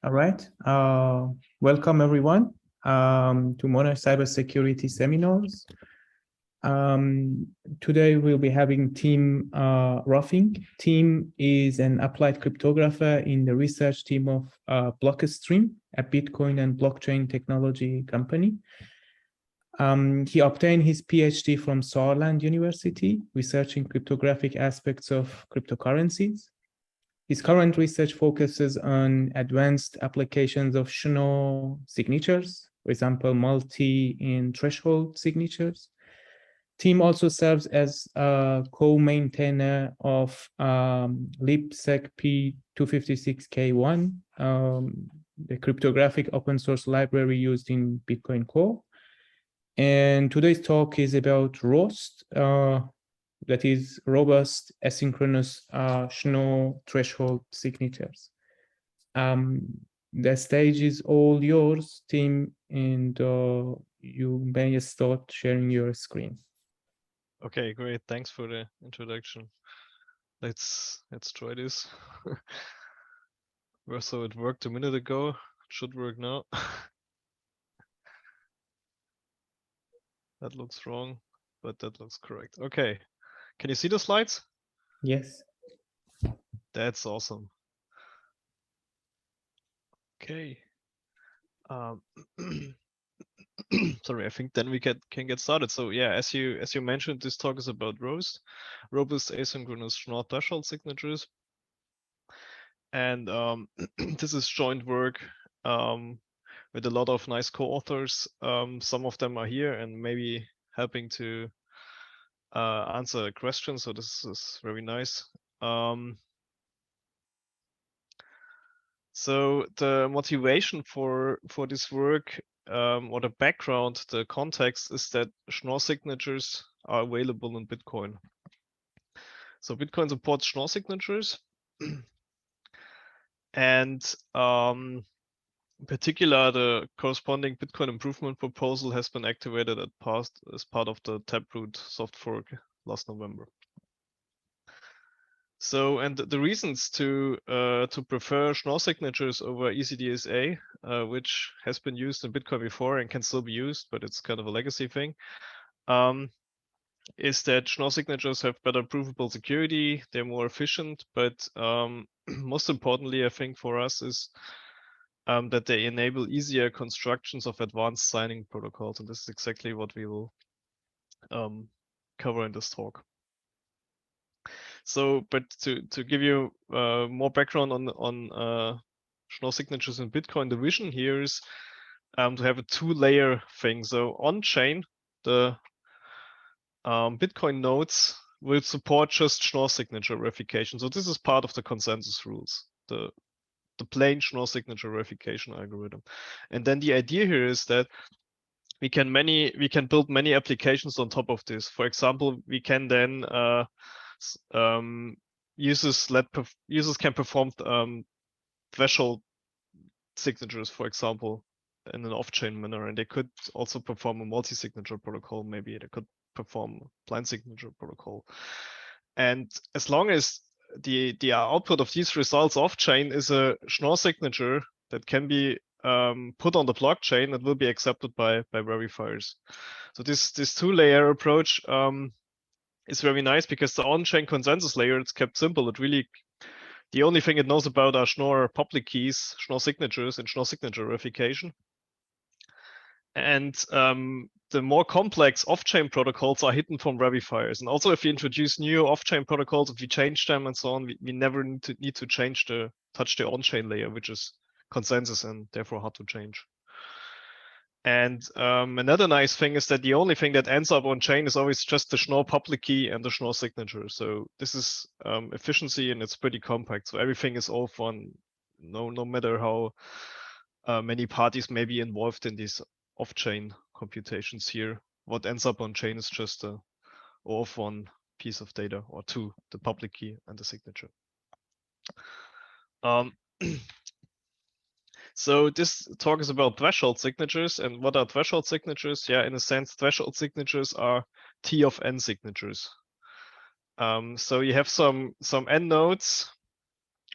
All right. Welcome everyone to Monash Cybersecurity Seminars. Today we'll be having Tim Ruffing. Tim is an applied cryptographer in the research team of Blockstream, a Bitcoin and blockchain technology company. He obtained his PhD from Saarland University, researching cryptographic aspects of cryptocurrencies. His current research focuses on advanced applications of Schnorr signatures, for example, multi and threshold signatures. Tim also serves as a co-maintainer of libsec P256K1, the cryptographic open source library used in Bitcoin Core. And today's talk is about ROAST, that is robust asynchronous Schnorr threshold signatures. The stage is all yours, Tim, and you may start sharing your screen. Okay, great. Thanks for the introduction. Let's try this. So it worked a minute ago. It should work now. That looks wrong, but that looks correct. Okay. Can you see the slides? Yes. That's awesome. Okay. Sorry, I think then we can get started. So yeah, as you mentioned, this talk is about robust asynchronous Schnorr threshold signatures, and this is joint work with a lot of nice co-authors. Some of them are here and maybe helping to answer a question. So this is very nice. So the motivation for this work, or the background, the context, is that Schnorr signatures are available in Bitcoin. So Bitcoin supports Schnorr signatures, and in particular, the corresponding Bitcoin improvement proposal has been activated as part of the Taproot soft fork last November. So, and the reasons to prefer Schnorr signatures over ECDSA, which has been used in Bitcoin before and can still be used, but it's kind of a legacy thing, is that Schnorr signatures have better provable security, they're more efficient, but most importantly, I think for us is that they enable easier constructions of advanced signing protocols, and this is exactly what we will cover in this talk. So, but to give you more background on Schnorr signatures in Bitcoin, the vision here is to have a two-layer thing. So on-chain, the Bitcoin nodes will support just Schnorr signature verification. So this is part of the consensus rules, the plain Schnorr signature verification algorithm. And then the idea here is that we can build many applications on top of this. For example, we can then users can perform threshold signatures, for example, in an off-chain manner, and they could also perform a multi-signature protocol. Maybe they could perform a blind signature protocol. And as long as the output of these results off-chain is a Schnorr signature that can be put on the blockchain, it will be accepted by verifiers. So this two-layer approach is very nice because the on-chain consensus layer, it's kept simple. It really, the only thing it knows about are Schnorr public keys, Schnorr signatures, and Schnorr signature verification. And the more complex off-chain protocols are hidden from verifiers. And also, if you introduce new off-chain protocols, if you change them and so on, we never need to touch the on-chain layer, which is consensus and therefore hard to change. And another nice thing is that the only thing that ends up on chain is always just the Schnorr public key and the Schnorr signature. So this is efficiency, and it's pretty compact. So everything is all fun, no matter how many parties may be involved in these off-chain computations here. What ends up on chain is just a of one piece of data, or two, the public key and the signature. So this talk is about threshold signatures. And what are threshold signatures? Yeah, in a sense, threshold signatures are T of n signatures. So you have some n nodes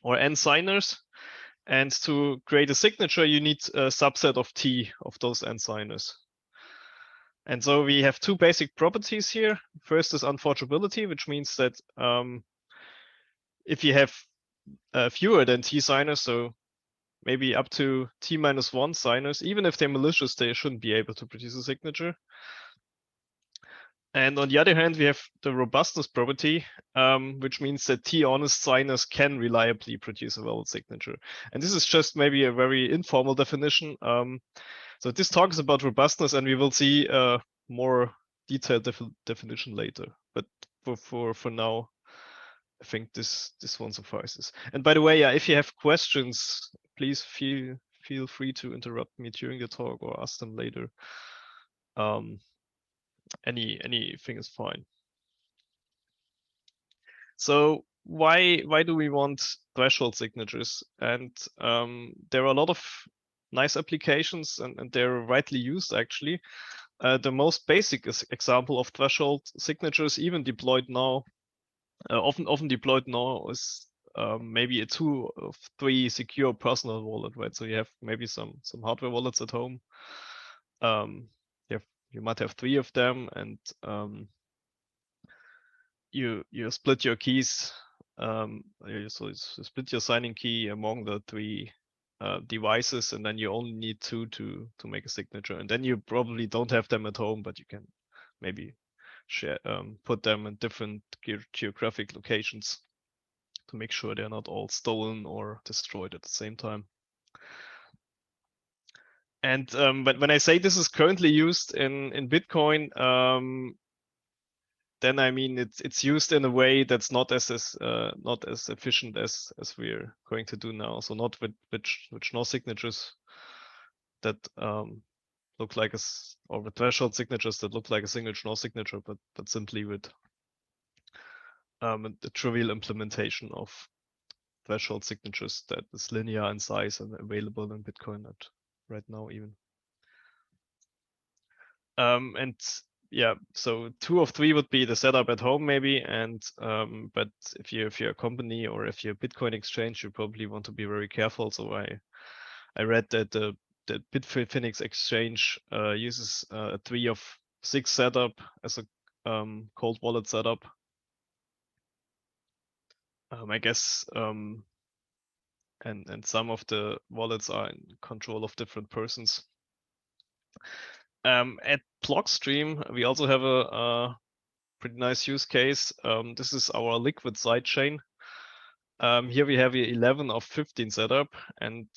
or n signers, And to create a signature, you need a subset of T of those n signers. And so we have two basic properties here. First is unforgeability, which means that if you have fewer than T signers, so maybe up to T-1 signers, even if they're malicious, they shouldn't be able to produce a signature. And on the other hand, we have the robustness property, which means that T-honest signers can reliably produce a valid signature. And this is just maybe a very informal definition. So this talks about robustness, and we will see a more detailed definition later. But for now, I think this one suffices. And by the way, yeah, if you have questions, please feel free to interrupt me during the talk or ask them later. Anything is fine. So why do we want threshold signatures? And there are a lot of nice applications, and they're widely used actually. The most basic example of threshold signatures, even deployed now, often deployed now, is maybe a 2 of 3 secure personal wallet, right? So you have maybe some hardware wallets at home. You might have 3 of them, and you split your keys. So you split your signing key among the 3 devices, and then you only need 2 to make a signature. And then you probably don't have them at home, but you can maybe share put them in different geographic locations to make sure they're not all stolen or destroyed at the same time. And when I say this is currently used in Bitcoin, then I mean it's used in a way that's not as efficient as we're going to do now. So not with Schnorr signatures that look like or with threshold signatures that look like a single Schnorr signature, but simply with the trivial implementation of threshold signatures that is linear in size and available in Bitcoin right now even. And yeah, so 2 of 3 would be the setup at home maybe, and but if you're a company or if you're a Bitcoin exchange, you probably want to be very careful. So I read that the Bitfinex exchange uses a 3 of 6 setup as a cold wallet setup. I guess and some of the wallets are in control of different persons. At Blockstream, we also have a pretty nice use case. This is our liquid sidechain. Here we have 11 of 15 setup. And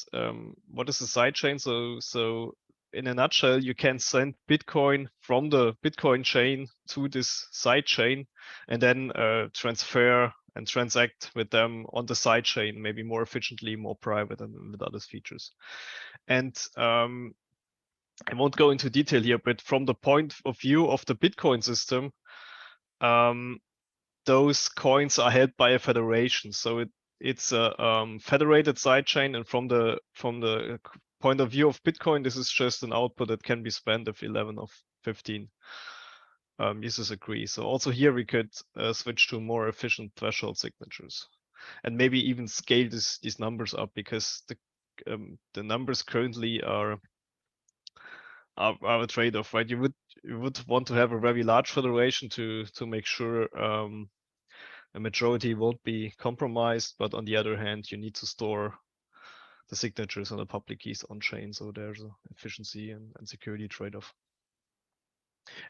what is a sidechain? So in a nutshell, you can send Bitcoin from the Bitcoin chain to this sidechain and then transfer and transact with them on the sidechain, maybe more efficiently, more private, and with other features. And I won't go into detail here, but from the point of view of the Bitcoin system, those coins are held by a federation. So it's a federated sidechain, and from the point of view of Bitcoin, this is just an output that can be spent if 11 of 15 users agree. So also here we could switch to more efficient threshold signatures, and maybe even scale these numbers up, because the numbers currently are a trade-off, right? You would want to have a very large federation to make sure a majority won't be compromised, but on the other hand, you need to store the signatures and the public keys on chain, so there's an efficiency and security trade-off.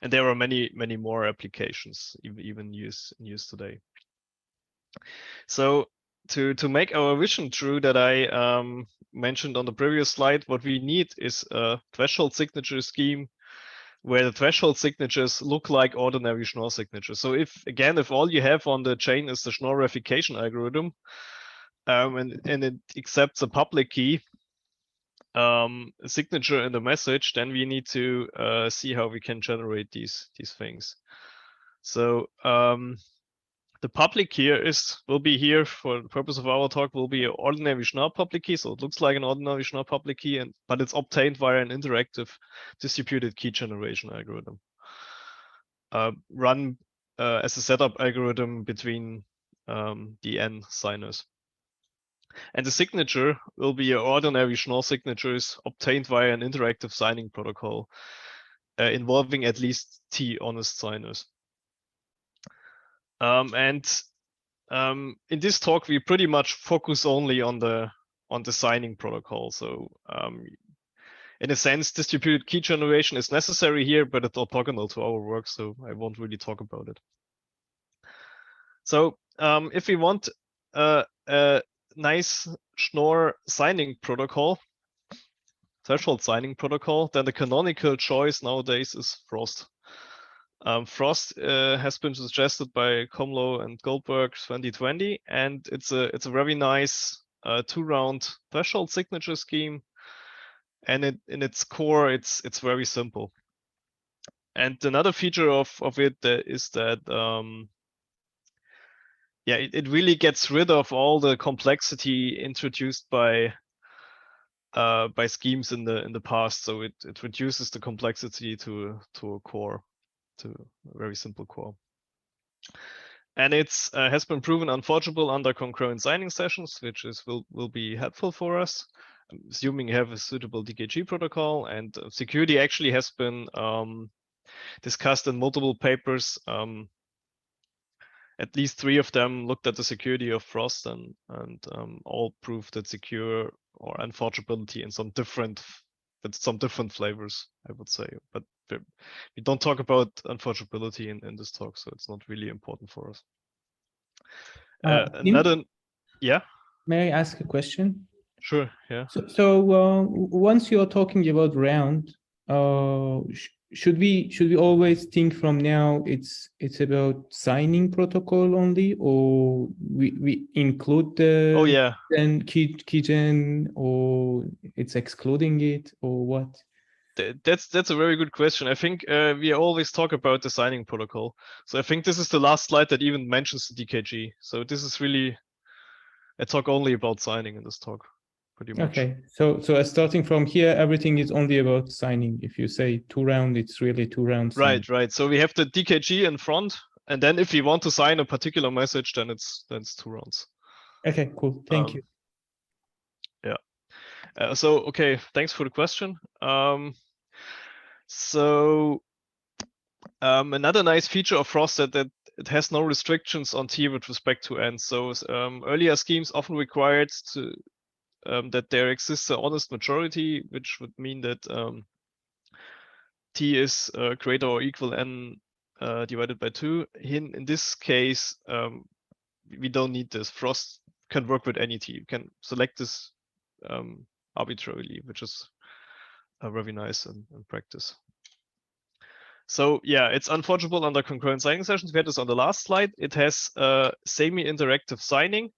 And there are many more applications even used today. So to make our vision true that I mentioned on the previous slide, what we need is a threshold signature scheme where the threshold signatures look like ordinary Schnorr signatures. So if all you have on the chain is the Schnorr verification algorithm, and it accepts a public key signature in the message, then we need to see how we can generate these things. So the public here will be here for the purpose of our talk, will be an ordinary Schnorr public key. So it looks like an ordinary Schnorr public key, but it's obtained via an interactive distributed key generation algorithm. Run as a setup algorithm between the n signers. And the signature will be ordinary Schnorr signatures obtained via an interactive signing protocol involving at least T honest signers. In this talk, we pretty much focus only on the signing protocol. So in a sense, distributed key generation is necessary here, but it's orthogonal to our work, so I won't really talk about it. So if we want a nice Schnorr signing protocol, threshold signing protocol, then the canonical choice nowadays is Frost. Frost has been suggested by Komlo and Goldberg 2020, and it's a very nice 2-round threshold signature scheme. And in its core, it's very simple. And another feature of it is that yeah, it really gets rid of all the complexity introduced by schemes in the past. So it reduces the complexity to a core, to a very simple core. And it's has been proven unforgeable under concurrent signing sessions, which will be helpful for us, assuming you have a suitable DKG protocol. And security actually has been discussed in multiple papers. At least 3 of them looked at the security of Frost and all proved that secure or unforgeability in some different flavors, I would say. But we don't talk about unforgeability in this talk, so it's not really important for us. Tim, yeah. may I ask a question? Sure. Yeah. So once you're talking about round, should we always think from now it's about signing protocol only, or we include the then keygen, or it's excluding it, or what? That's a very good question. I think we always talk about the signing protocol. So I think this is the last slide that even mentions the DKG. So this is really a talk only about signing in this talk, pretty much. Okay, so starting from here, everything is only about signing. If you say 2-round, it's really 2-round. Right. So we have the DKG in front, and then if we want to sign a particular message, then it's 2 rounds. Okay, cool. Thank you. Yeah. So okay, thanks for the question. Another nice feature of Frost that it has no restrictions on T with respect to N. So earlier schemes often required that there exists an honest majority, which would mean that T is greater or equal N divided by 2. In this case, we don't need this. Frost can work with any T. You can select this arbitrarily, which is very nice in practice. So yeah, it's unforgeable under concurrent signing sessions. We had this on the last slide. It has semi-interactive signing.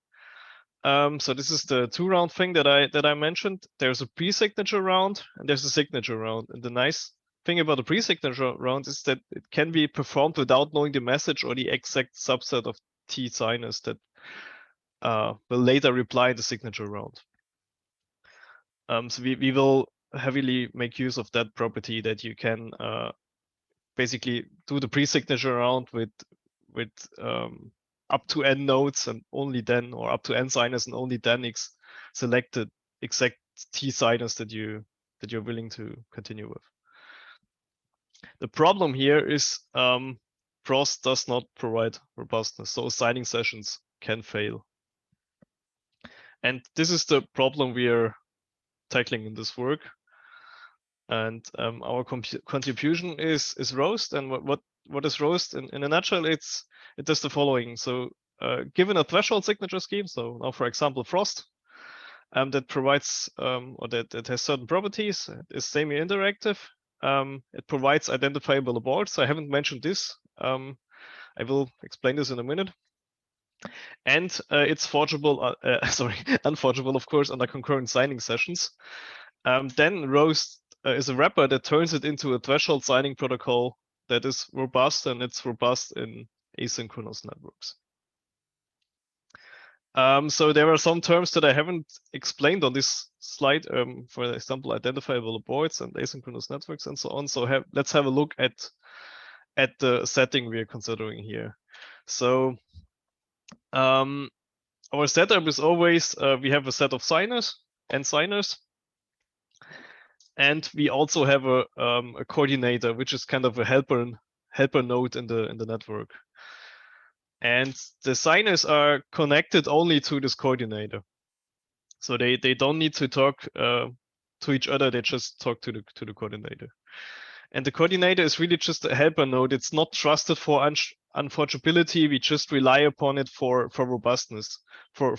So this is the 2-round thing that I mentioned. There's a pre-signature round and there's a signature round. And the nice thing about the pre-signature round is that it can be performed without knowing the message or the exact subset of T signers that will later reply in the signature round. So we will heavily make use of that property that you can basically do the pre-signature round with up to N nodes and only then, or up to N signers and only then select the exact T signers that you're willing to continue with. The problem here is Frost does not provide robustness, so signing sessions can fail. And this is the problem we are tackling in this work. And our contribution is Roast. And what is Roast? In a nutshell, it does the following. So given a threshold signature scheme, so now for example Frost, that provides or that has certain properties, is semi-interactive. It provides identifiable aborts. I haven't mentioned this. I will explain this in a minute. And it's forgeable, unforgeable, of course, under concurrent signing sessions. Then Roast is a wrapper that turns it into a threshold signing protocol that is robust, and it's robust in asynchronous networks. So there are some terms that I haven't explained on this slide, for example, identifiable aborts and asynchronous networks and so on. So let's have a look at the setting we are considering here. So our setup is always we have a set of signers and signers, and we also have a coordinator, which is kind of a helper node in the network. And the signers are connected only to this coordinator, so they don't need to talk to each other. They just talk to the coordinator. And the coordinator is really just a helper node. It's not trusted for unforgeability. We just rely upon it for robustness, for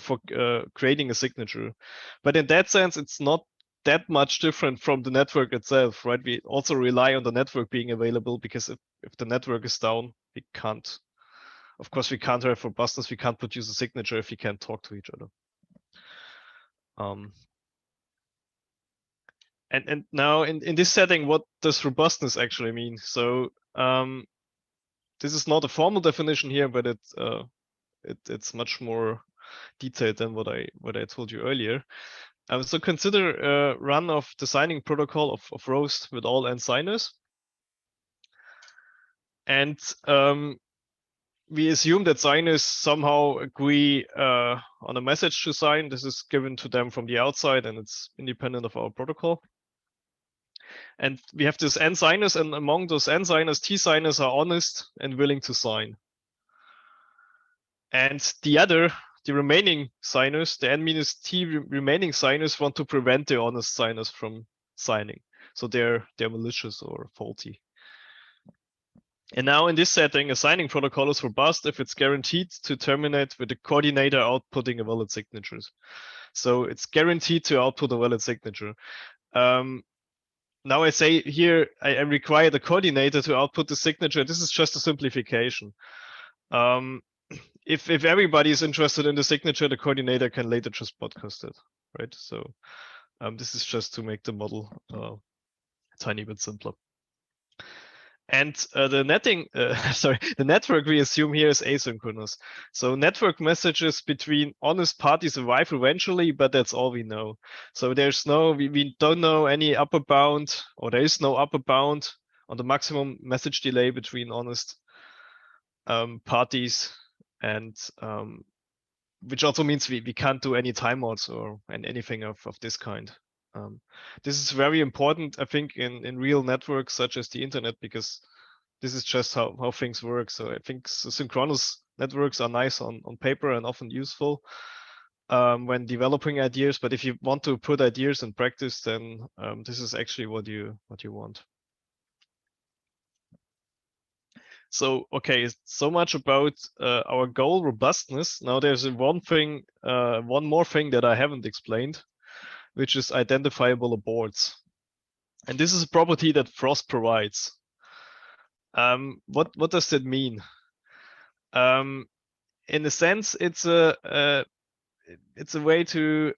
creating a signature. But in that sense, it's not that much different from the network itself, right? We also rely on the network being available, because if the network is down, we can't, of course, we can't have robustness. We can't produce a signature if we can't talk to each other. And now in this setting, what does robustness actually mean? So this is not a formal definition here, but it's much more detailed than what I told you earlier. So consider a run of the signing protocol of rows with all n signers, and we assume that signers somehow agree on a message to sign. This is given to them from the outside, and it's independent of our protocol. And we have this n signers, and among those n signers, t signers are honest and willing to sign. And the remaining signers, the n minus t remaining signers, want to prevent the honest signers from signing. So they're malicious or faulty. And now in this setting, a signing protocol is robust if it's guaranteed to terminate with the coordinator outputting a valid signature. So it's guaranteed to output a valid signature. Now I say here, I require the coordinator to output the signature. This is just a simplification. If everybody is interested in the signature, the coordinator can later just broadcast it, right? So this is just to make the model a tiny bit simpler. And the network we assume here is asynchronous. So network messages between honest parties arrive eventually, but that's all we know. So there's we don't know any upper bound, or there is no upper bound on the maximum message delay between honest parties, and which also means we can't do any timeouts or anything of this kind. This is very important, I think, in real networks such as the internet, because this is just how things work. So I think synchronous networks are nice on paper and often useful when developing ideas. But if you want to put ideas in practice, then this is actually what you want. So, okay, so much about our goal, robustness. Now there's one more thing that I haven't explained, which is identifiable aborts. And this is a property that Frost provides. What does that mean? In a sense, it's a way to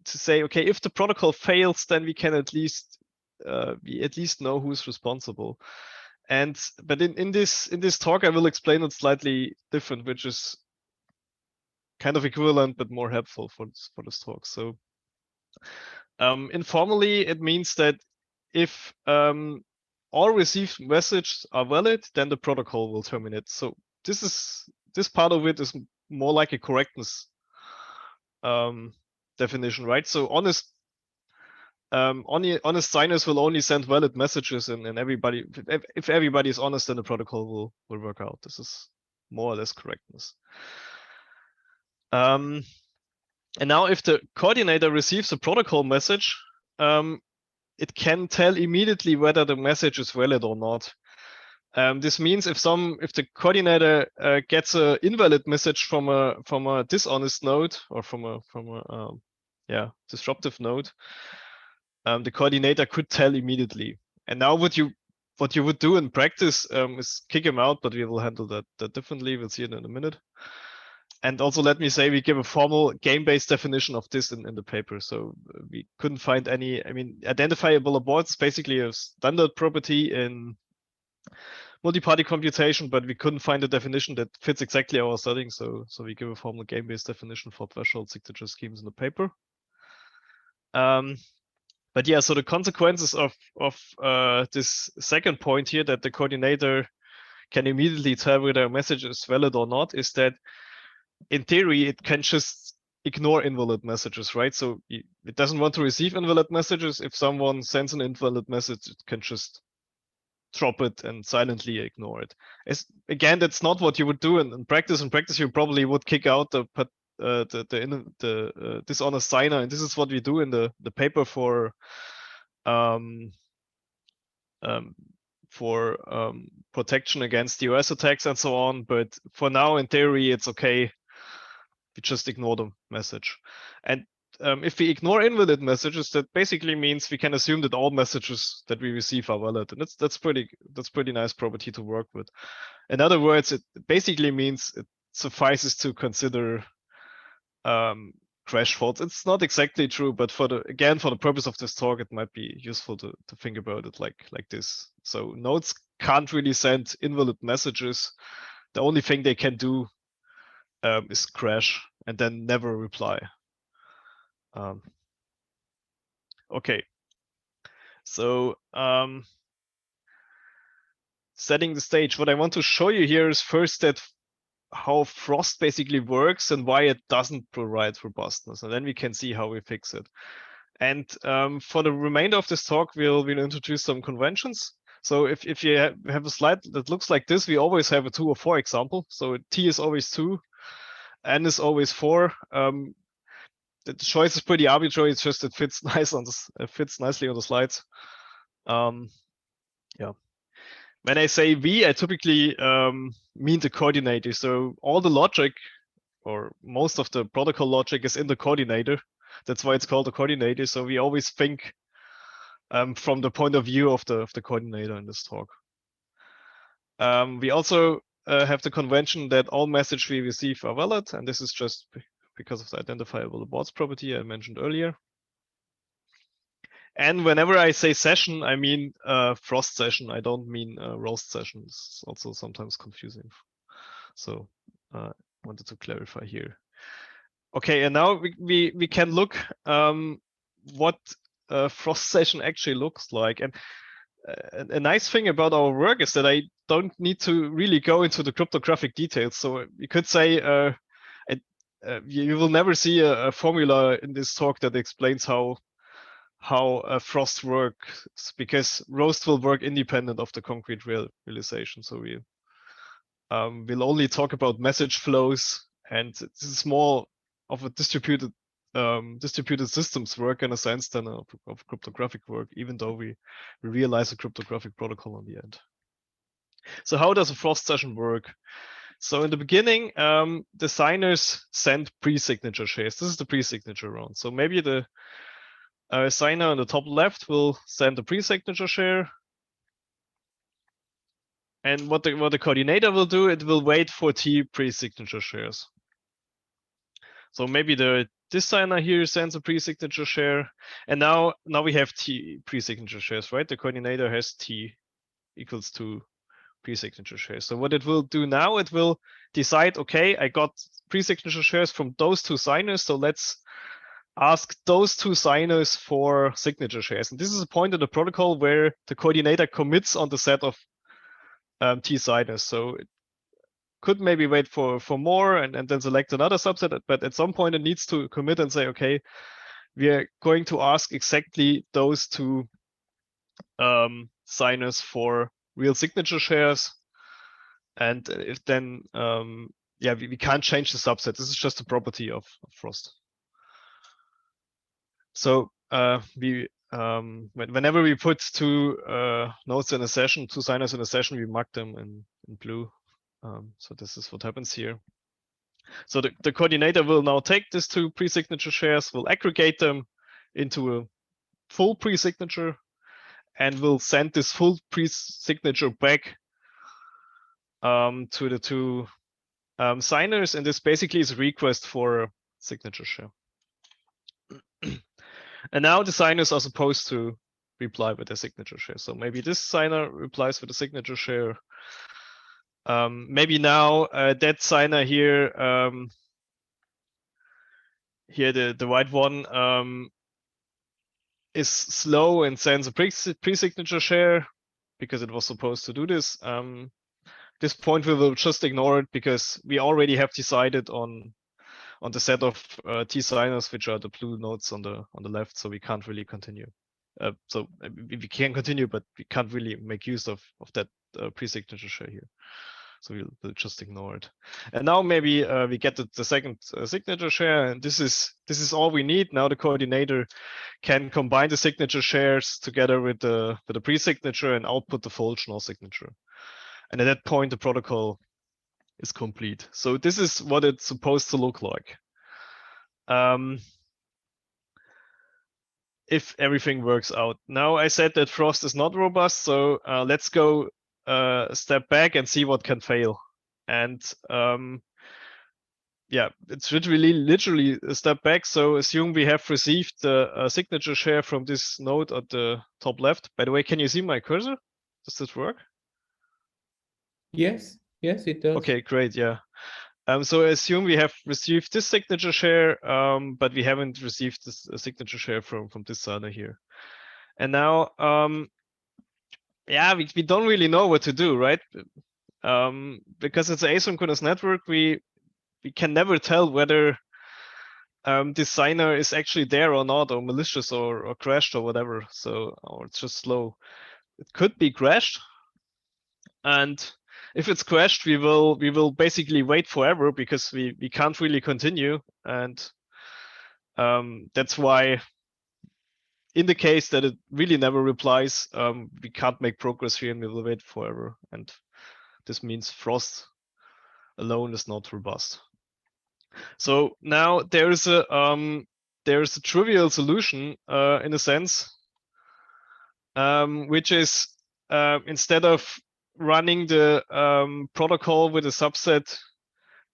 say, okay, if the protocol fails, then we can at least know who's responsible. But in this talk, I will explain it slightly different, which is kind of equivalent but more helpful for this talk. So informally, it means that if all received messages are valid, then the protocol will terminate. So this part of it is more like a correctness definition, right? So honest signers will only send valid messages, and everybody, if everybody is honest, then the protocol will work out. This is more or less correctness. And now if the coordinator receives a protocol message, it can tell immediately whether the message is valid or not. This means if the coordinator gets an invalid message from a dishonest node, or from a disruptive node, the coordinator could tell immediately. And now what you would do in practice is kick him out, but we will handle that differently. We'll see it in a minute. And also, let me say, we give a formal game-based definition of this in the paper. So we couldn't find any, identifiable aborts is basically a standard property in multi-party computation, but we couldn't find a definition that fits exactly our setting. So we give a formal game-based definition for threshold signature schemes in the paper. But yeah, so the consequences of this second point here, that the coordinator can immediately tell whether a message is valid or not, is that in theory, it can just ignore invalid messages, right? So it doesn't want to receive invalid messages. If someone sends an invalid message, it can just drop it and silently ignore it. Again, that's not what you would do in practice. In practice, you probably would kick out the dishonest signer, and this is what we do in the paper for protection against DOS attacks and so on. But for now, in theory, it's okay. We just ignore the message. And if we ignore invalid messages, that basically means we can assume that all messages that we receive are valid, and that's pretty nice property to work with. In other words, it basically means it suffices to consider crash faults. It's not exactly true, but for the purpose of this talk, it might be useful to think about it like this. So nodes can't really send invalid messages. The only thing they can do is crash and then never reply. Okay, so setting the stage. What I want to show you here is first that how Frost basically works and why it doesn't provide robustness, and then we can see how we fix it. And for the remainder of this talk, we'll introduce some conventions. So if you have a slide that looks like this, we always have a 2 or 4 example. So T is always 2, N is always 4. The choice is pretty arbitrary. It's just it fits nice on this. It fits nicely on the slides. Yeah. When I say V, I typically mean the coordinator. So all the logic, or most of the protocol logic, is in the coordinator. That's why it's called the coordinator. So we always think from the point of view of the coordinator in this talk. We also have the convention that all messages we receive are valid, and this is just because of the identifiable aborts property I mentioned earlier. And whenever I say session, I mean Frost session. I don't mean roast session. It's also sometimes confusing. So I wanted to clarify here. Okay, and now we can look what Frost session actually looks like. And a nice thing about our work is that I don't need to really go into the cryptographic details. So you could say you will never see a formula in this talk that explains how Frost works, because roast will work independent of the concrete realization. So we will only talk about message flows, and this is more of a distributed systems work in a sense than of cryptographic work, even though we realize a cryptographic protocol on the end. So how does a Frost session work? So in the beginning, the signers send pre-signature shares. This is the pre-signature round. So maybe the signer on the top left will send a pre-signature share. And what the coordinator will do, it will wait for T pre-signature shares. So maybe this signer here sends a pre-signature share, and now we have T pre-signature shares, right? The coordinator has T equals to pre-signature shares. So what it will do now, it will decide, okay, I got pre-signature shares from those 2 signers, so let's ask those 2 signers for signature shares. And this is a point in the protocol where the coordinator commits on the set of T signers. So it could maybe wait for more and then select another subset, but at some point it needs to commit and say, okay, we are going to ask exactly those 2 signers for real signature shares. And if then, yeah, we can't change the subset. This is just a property of Frost. So whenever we put 2 nodes in a session, 2 signers in a session, we mark them in blue. So this is what happens here. So the coordinator will now take these 2 pre-signature shares, will aggregate them into a full pre-signature, and will send this full pre-signature back to the 2 signers. And this basically is a request for a signature share. And now the signers are supposed to reply with a signature share. So maybe this signer replies with a signature share. Maybe now that signer here, the white one, is slow and sends a pre-signature share because it was supposed to do this. this point we will just ignore it because we already have decided on the set of T signers, which are the blue nodes on the left, so we can't really continue. So we can continue, but we can't really make use of that pre-signature share here. So we'll just ignore it. And now maybe we get the second signature share, and this is all we need. Now the coordinator can combine the signature shares together with the pre-signature and output the full Schnorr signature. And at that point, the protocol is complete. So this is what it's supposed to look like. If everything works out. Now I said that Frost is not robust, so let's go a step back and see what can fail. And yeah, it's literally a step back. So assume we have received the signature share from this node at the top left. By the way, can you see my cursor? Does this work? Yes, it does. Okay, great, yeah. So assume we have received this signature share, but we haven't received this signature share from this signer here. And now, yeah, we don't really know what to do, right? Because it's an asynchronous network, we can never tell whether this signer is actually there or not, or malicious or crashed or whatever. So, or it's just slow. It could be crashed, and if it's crashed, we will basically wait forever because we can't really continue, and that's why in the case that it really never replies, we can't make progress here and we will wait forever. And this means Frost alone is not robust. So now there's a trivial solution in a sense, which is instead of running the protocol with a subset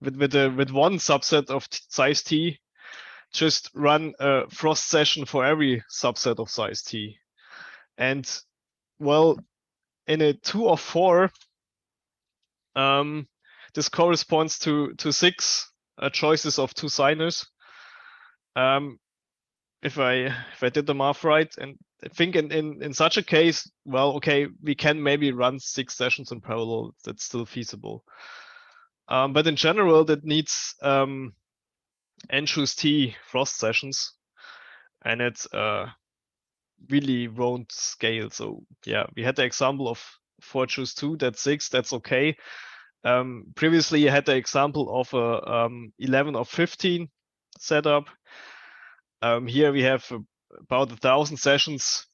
with one subset of size t, just run a Frost session for every subset of size t. And well, in a 2 of 4, this corresponds to 6 choices of 2 signers. If I did the math right, and I think in such a case, well, okay, we can maybe run 6 sessions in parallel. That's still feasible. But in general, that needs n choose t Frost sessions, and it really won't scale. So yeah, we had the example of 4 choose 2, that's 6, that's okay. Previously, you had the example of a 11 of 15 setup. Here we have about 1,000 sessions.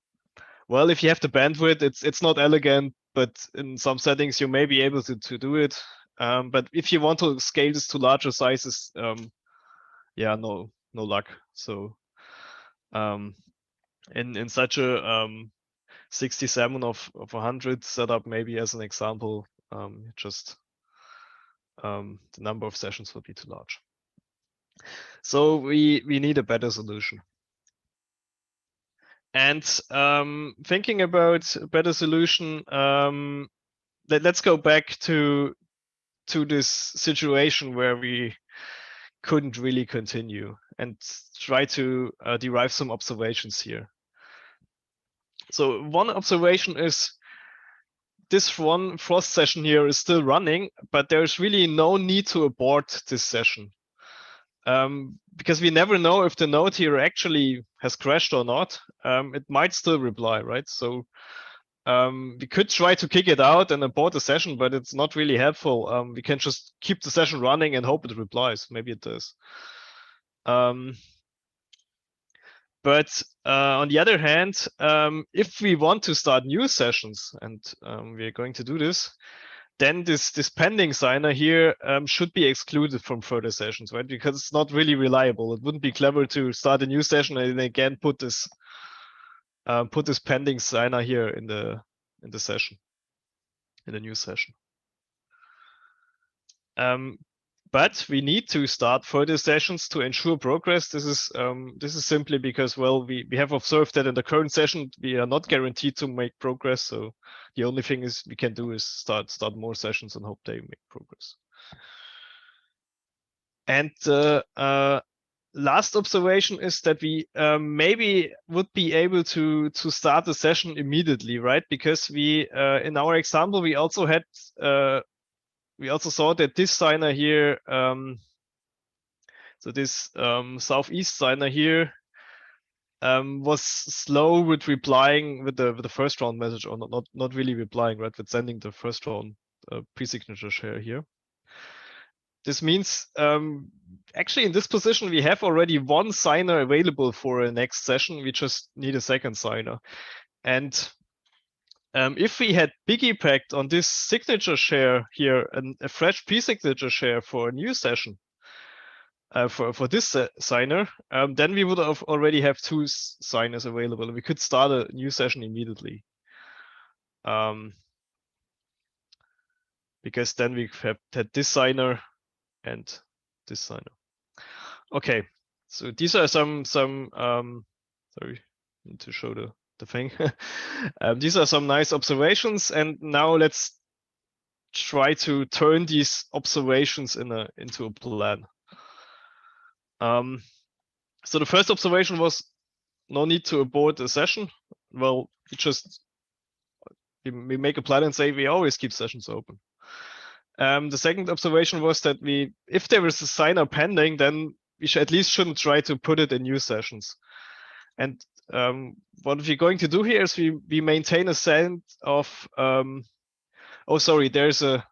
Well, if you have the bandwidth, it's not elegant, but in some settings you may be able to do it. But if you want to scale this to larger sizes, yeah, no luck. So in such a 67 of 100 setup, maybe as an example, just the number of sessions will be too large. So we need a better solution. And thinking about a better solution, let's go back to this situation where we couldn't really continue and try to derive some observations here. So one observation is this one Frost session here is still running, but there's really no need to abort this session. Because we never know if the node here actually has crashed or not. It might still reply, right? So we could try to kick it out and abort the session, but it's not really helpful. We can just keep the session running and hope it replies. Maybe it does. But on the other hand, if we want to start new sessions, and we're going to do this, then this pending signer here should be excluded from further sessions, right? Because it's not really reliable. It wouldn't be clever to start a new session and again put this pending signer here in the session, in the new session. But we need to start further sessions to ensure progress. This is simply because, well, we have observed that in the current session we are not guaranteed to make progress. So the only thing we can do is start more sessions and hope they make progress. And the last observation is that we maybe would be able to start the session immediately, right? Because we in our example we also had we also saw that this signer here, so this southeast signer here, was slow with replying with the first round message, or not really replying, right? With sending the first round pre-signature share here. This means actually in this position we have already one signer available for a next session. We just need a second signer. And if we had piggybacked on this signature share here and a fresh pre-signature share for a new session for this signer, then we would have already have two signers available. We could start a new session immediately. Because then we have had this signer and this signer. Okay, so these are some sorry, need to show the thing. These are some nice observations, and now let's try to turn these observations into a plan. So the first observation was no need to abort a session. Well, we make a plan and say we always keep sessions open. The second observation was that if there is a signer pending, then we at least shouldn't try to put it in new sessions. And what we're going to do here is we maintain a set of oh, sorry, there's a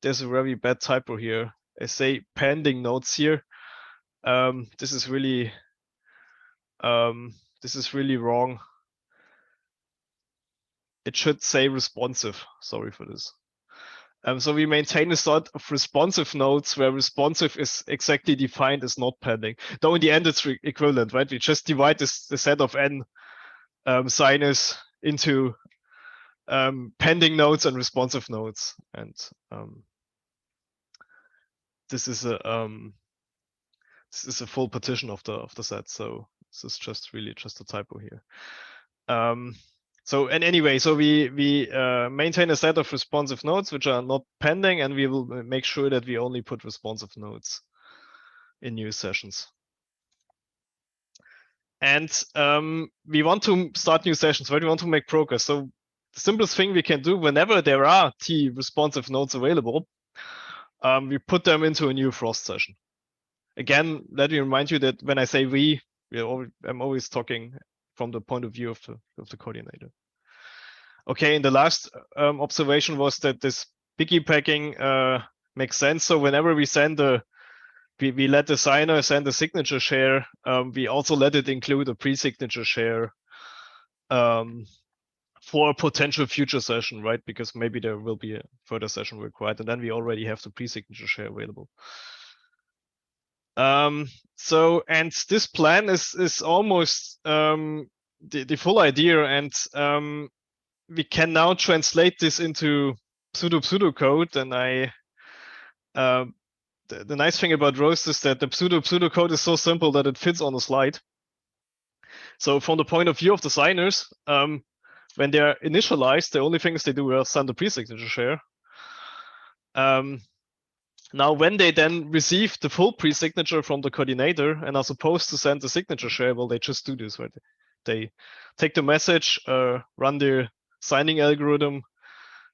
very bad typo here. I say pending nodes here. This is really wrong. It should say responsive. Sorry for this. So we maintain a set of responsive nodes where responsive is exactly defined as not pending. Though in the end it's equivalent, right? We just divide the set of n signers into pending nodes and responsive nodes, and this is a full partition of the set. So this is just a typo here. So anyway, so we maintain a set of responsive nodes which are not pending, and we will make sure that we only put responsive nodes in new sessions. And we want to start new sessions, right? We want to make progress. So the simplest thing we can do whenever there are T responsive nodes available, we put them into a new Frost session. Again, let me remind you that when I say I'm always talking from the point of view of the coordinator. Okay, and the last observation was that this piggybacking makes sense. So whenever we send we let the signer send a signature share, we also let it include a pre-signature share for a potential future session, right? Because maybe there will be a further session required, and then we already have the pre-signature share available. So, and this plan is almost the full idea, and we can now translate this into pseudo code. And the nice thing about Roast is that the pseudo code is so simple that it fits on a slide. So from the point of view of the signers, when they're initialized, the only things they do is send a pre-signature share. Now, when they then receive the full pre-signature from the coordinator and are supposed to send the signature share, well, they just do this, right? They take the message, run their signing algorithm,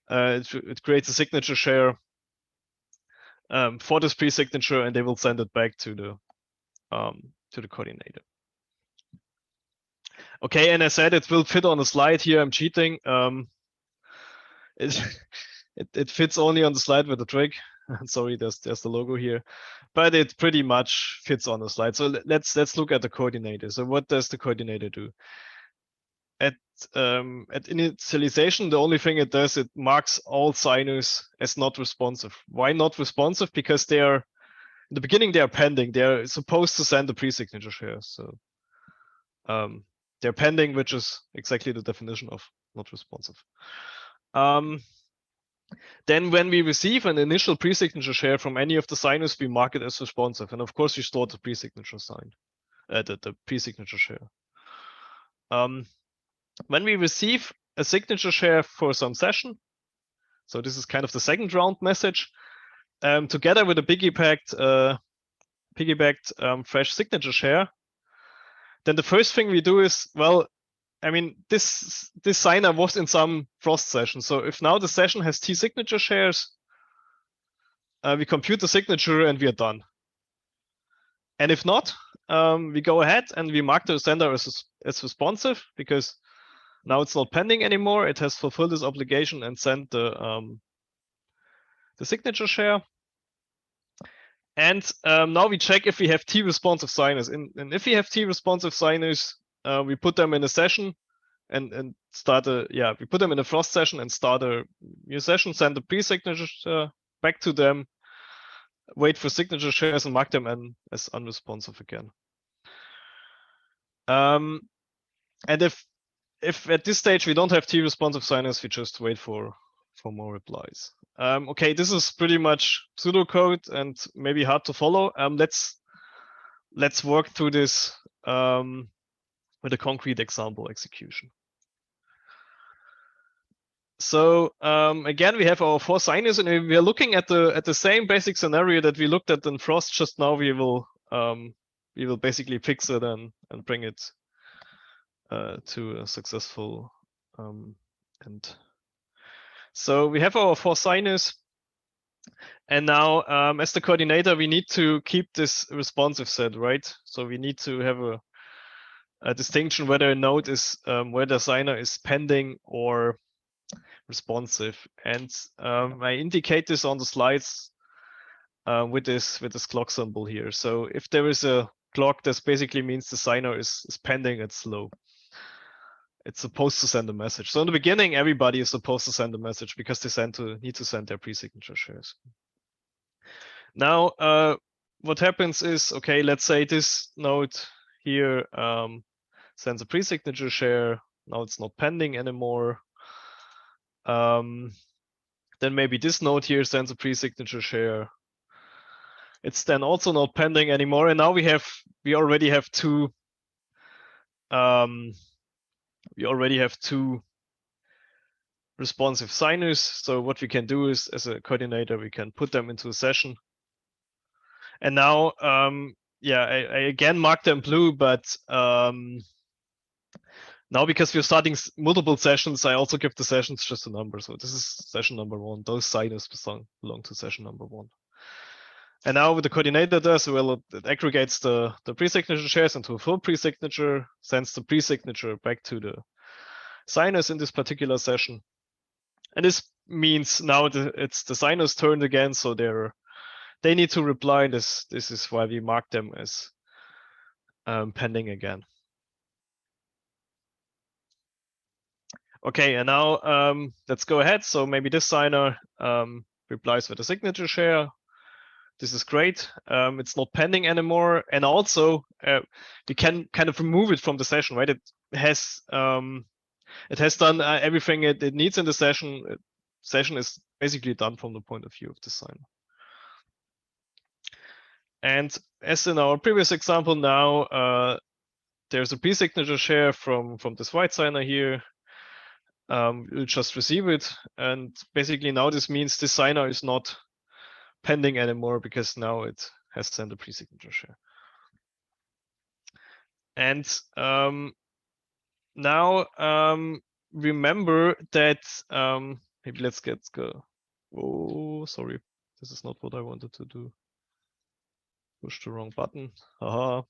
it creates a signature share for this pre-signature, and they will send it back to the coordinator. Okay, and I said it will fit on a slide here. I'm cheating. It fits only on the slide with the trig. Sorry, there's the logo here, but it pretty much fits on the slide. So let's look at the coordinator. So what does the coordinator do? At initialization, the only thing it does, it marks all signers as not responsive. Why not responsive? Because they are in the beginning, they are pending. They are supposed to send a pre-signature share. So they're pending, which is exactly the definition of not responsive. Then when we receive an initial pre-signature share from any of the signers, we mark it as responsive. And of course, we store the pre-signature sign, the pre-signature share. When we receive a signature share for some session, so this is kind of the second round message, together with a piggybacked fresh signature share, then the first thing we do is, well, I mean, this signer was in some Frost session. So if now the session has T signature shares, we compute the signature and we are done. And if not, we go ahead and we mark the sender as responsive, because now it's not pending anymore. It has fulfilled its obligation and sent the signature share. And now we check if we have T-responsive signers. And if we have T-responsive signers, we put them in a session and start we put them in a frost session and start a new session, send the pre-signature back to them, wait for signature shares and mark them as unresponsive again. And if at this stage we don't have T-responsive signers, we just wait for more replies. Okay, this is pretty much pseudocode and maybe hard to follow. Let's work through this with a concrete example execution. So again, we have our 4 signers, and we are looking at the same basic scenario that we looked at in Frost. Just now we will basically fix it and bring it to a successful end. So we have our 4 signers, and now as the coordinator, we need to keep this responsive set, right? So we need to have a distinction whether a node is whether a signer is pending or responsive, and I indicate this on the slides with this clock symbol here. So if there is a clock, this basically means the signer is pending, it's slow. It's supposed to send a message. So in the beginning, everybody is supposed to send a message because they need to send their pre-signature shares. Now, what happens is, okay, let's say this node here sends a pre-signature share. Now it's not pending anymore. Then maybe this node here sends a pre-signature share. It's then also not pending anymore. And now we already have two responsive signers. So what we can do is, as a coordinator, we can put them into a session. And now, I again mark them blue, but now because we're starting multiple sessions, I also give the sessions just a number. So this is session number 1. Those signers belong to session number 1. And now what the coordinator does, well, it aggregates the pre-signature shares into a full pre-signature, sends the pre-signature back to the signers in this particular session. And this means now it's the signers' turn again, so they need to reply. This is why we mark them as pending again. Okay, and now let's go ahead. So maybe this signer replies with a signature share. This is great. It's not pending anymore, and also we can kind of remove it from the session, right? It has done everything it needs in the session. Session is basically done from the point of view of the signer. And as in our previous example, now there's a pre-signature share from this white signer here. We'll just receive it, and basically now this means this signer is not pending anymore because now it has sent a pre-signature share. And now remember that maybe let's go. Oh, sorry, this is not what I wanted to do. Push the wrong button. Haha.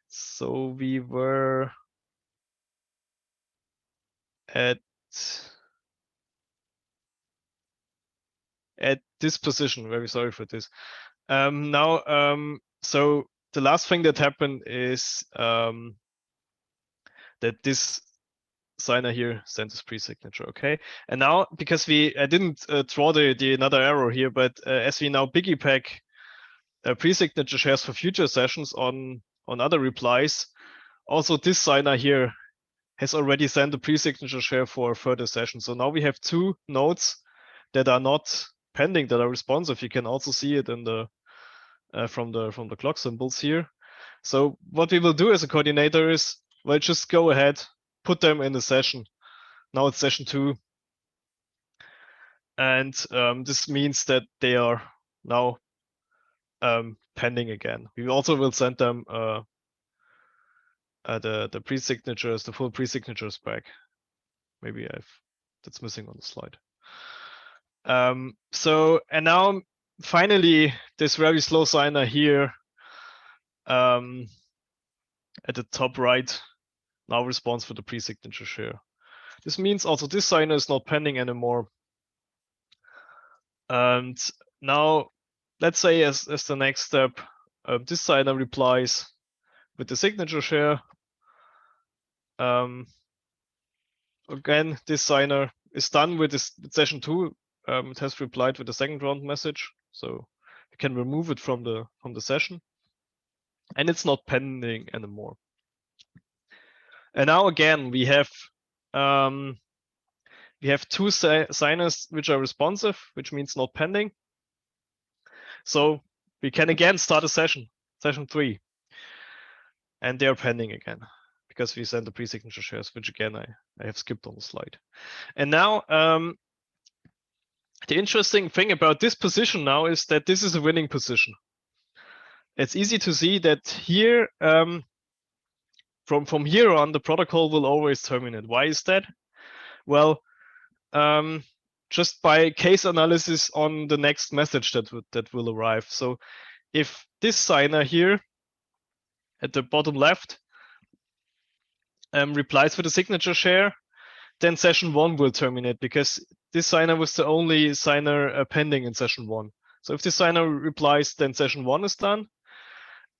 So we were at this position. Very sorry for this. Now, so the last thing that happened is that this signer here sends his pre-signature. Okay, and now because I didn't draw the another arrow here, but as we now piggyback pre-signature shares for future sessions on other replies, also this signer here has already sent a pre-signature share for further sessions. So now we have 2 nodes that are not pending, that are responsive. You can also see it in the from the clock symbols here. So what we will do as a coordinator is, well, just go ahead, put them in the session. Now it's session 2. And this means that they are now pending again. We also will send them the pre-signatures, the full pre-signatures back. Maybe that's missing on the slide. And now finally this very slow signer here at the top right now responds for the pre-signature share. This means also this signer is not pending anymore. And now let's say as the next step, this signer replies with the signature share. Again, this signer is done with this with session 2. It has replied with the second round message, so you can remove it from the session, and it's not pending anymore. And now again we have two signers which are responsive, which means not pending. So we can again start a session 3, and they are pending again because we send the pre-signature shares, which again I have skipped on the slide. And now the interesting thing about this position now is that this is a winning position. It's easy to see that here, from here on, the protocol will always terminate. Why is that? Well, just by case analysis on the next message that will arrive. So if this signer here at the bottom left replies with a signature share, then session 1 will terminate because this signer was the only signer pending in session 1. So if this signer replies, then session 1 is done.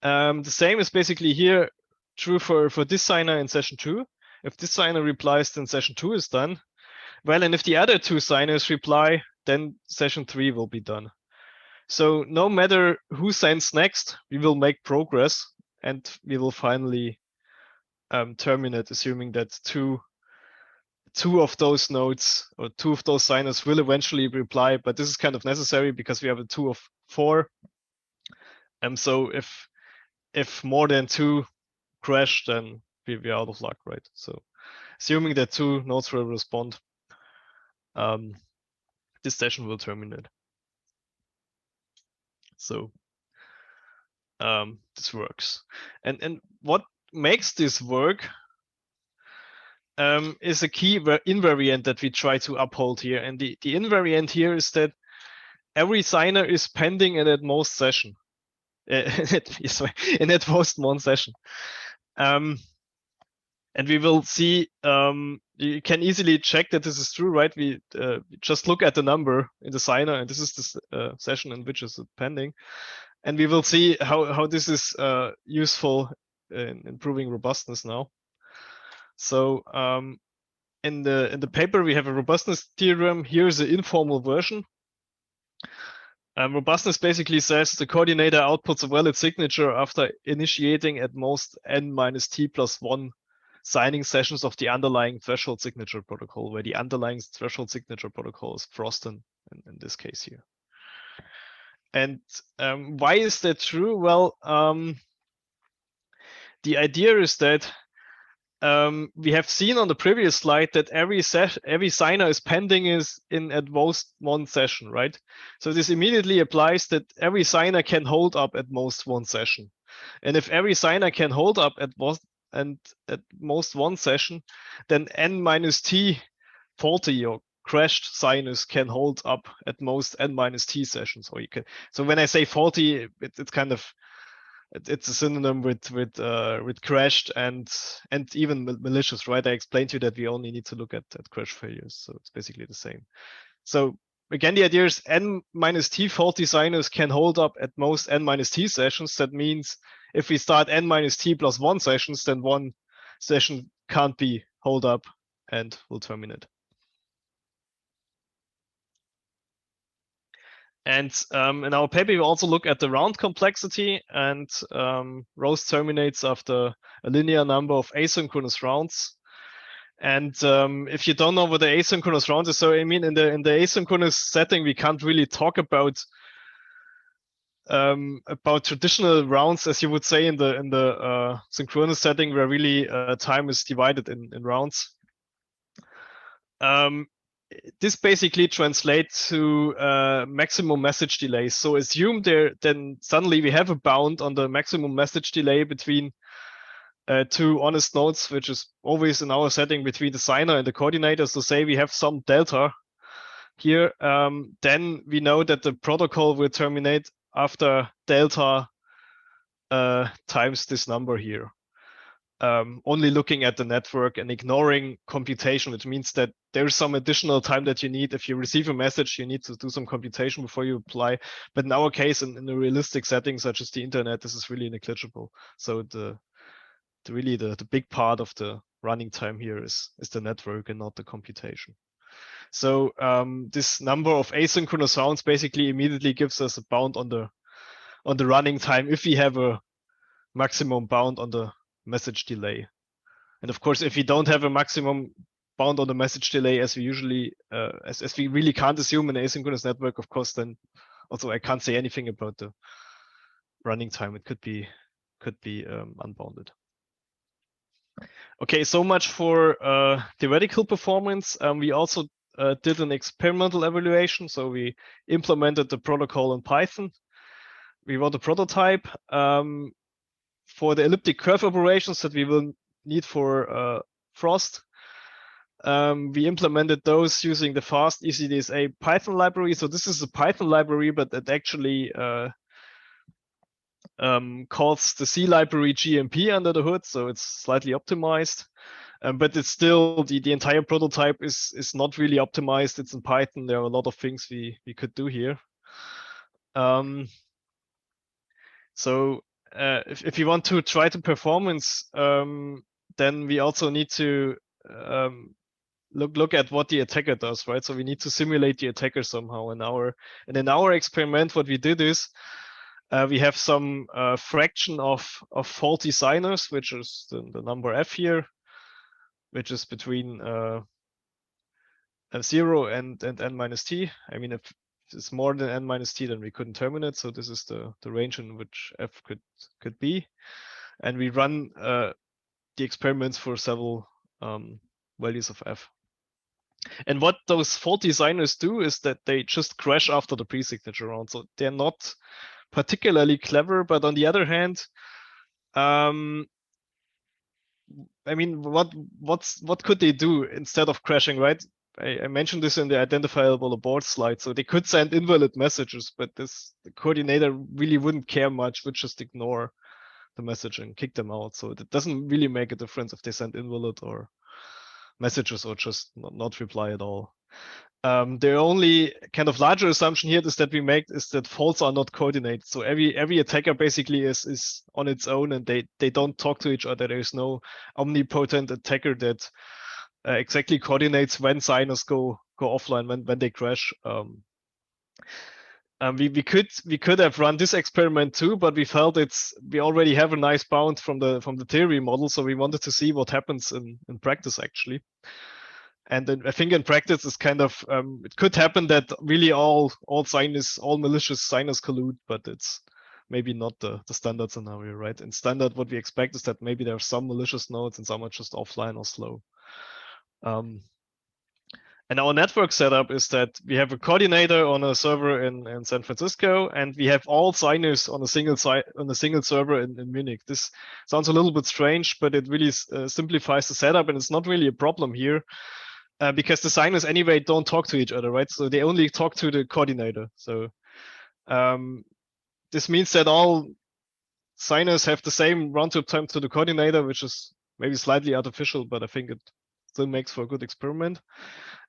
The same is basically here true for this signer in session 2. If this signer replies, then session 2 is done. Well, and if the other two signers reply, then session 3 will be done. So no matter who signs next, we will make progress, and we will finally terminate, assuming that two of those nodes or two of those signers will eventually reply. But this is kind of necessary because we have a 2 of 4. So if more than 2 crash, then we're out of luck, right? So assuming that 2 nodes will respond, this session will terminate. So this works. And what makes this work is a key invariant that we try to uphold here. And the invariant here is that every signer is pending in at most session. In at most one session. And we will see, you can easily check that this is true, right? We just look at the number in the signer, and this is the session in which is pending. And we will see how this is useful in improving robustness now. So in the paper, we have a robustness theorem. Here's the informal version. Robustness basically says the coordinator outputs a valid signature after initiating at most n-t+1 signing sessions of the underlying threshold signature protocol, where the underlying threshold signature protocol is Frost in this case here. And why is that true? Well, the idea is that we have seen on the previous slide that every signer is pending in at most one session, right? So this immediately applies that every signer can hold up at most one session. And if every signer can hold up at most one session, then n-t faulty or crashed signers can hold up at most n-t sessions. Or you can. So when I say faulty, it's kind of it's a synonym with crashed and even malicious, right? I explained to you that we only need to look at crash failures, so it's basically the same. So again, the idea is n-t faulty signers can hold up at most n-t sessions. That means if we start n-t+1 sessions, then one session can't be hold up and will terminate. And in our paper, we also look at the round complexity, and rows terminates after a linear number of asynchronous rounds. And if you don't know what the asynchronous round is, so I mean, in the asynchronous setting, we can't really talk about traditional rounds, as you would say in the synchronous setting, where really time is divided in rounds. This basically translates to maximum message delays. So assume then suddenly we have a bound on the maximum message delay between 2 honest nodes, which is always in our setting between the signer and the coordinator. So say we have some delta, here, then we know that the protocol will terminate after delta times this number here. Only looking at the network and ignoring computation, which means that there's some additional time that you need. If you receive a message, you need to do some computation before you reply. But in our case, in a realistic setting such as the internet, this is really negligible. So the big part of the running time here is the network and not the computation. So this number of asynchronous rounds basically immediately gives us a bound on the running time if we have a maximum bound on the message delay. And of course, if we don't have a maximum bound on the message delay, as we usually, as we really can't assume an asynchronous network, of course, then also I can't say anything about the running time. It could be unbounded. Okay, so much for theoretical performance. We also did an experimental evaluation. So we implemented the protocol in Python. We wrote a prototype. For the elliptic curve operations that we will need for Frost, we implemented those using the fast ECDSA Python library. So this is a Python library, but it actually calls the C library GMP under the hood, so it's slightly optimized. But it's still, the entire prototype is not really optimized. It's in Python. There are a lot of things we could do here. So if you want to try to performance, then we also need to look at what the attacker does, right? So we need to simulate the attacker somehow. And in our experiment, what we did is we have some fraction of faulty signers, which is the number f here, which is between 0 and n minus t. I mean, if it's more than n minus t, then we couldn't terminate. So this is the range in which f could be. And we run the experiments for several values of f. And what those faulty signers do is that they just crash after the pre-signature round. So they're not particularly clever, but on the other hand, I mean, what could they do instead of crashing, right? I mentioned this in the identifiable abort slide. So they could send invalid messages, but the coordinator really wouldn't care much, would just ignore the message and kick them out. So it doesn't really make a difference if they send invalid or messages or just not reply at all. The only kind of larger assumption here is that we make is that faults are not coordinated. So every attacker basically is on its own and they don't talk to each other. There is no omnipotent attacker that exactly coordinates when signers go offline, when they crash. We could have run this experiment too, but we felt we already have a nice bound from the theory model, so we wanted to see what happens in practice actually. And then I think in practice it's kind of it could happen that really all malicious signers collude, but it's maybe not the standard scenario, right? In standard, what we expect is that maybe there are some malicious nodes and some are just offline or slow. And our network setup is that we have a coordinator on a server in San Francisco, and we have all signers on a single server in Munich. This sounds a little bit strange, but it really simplifies the setup, and it's not really a problem here because the signers anyway don't talk to each other, right? So they only talk to the coordinator. So this means that all signers have the same round-trip time to the coordinator, which is maybe slightly artificial, but I think it still makes for a good experiment.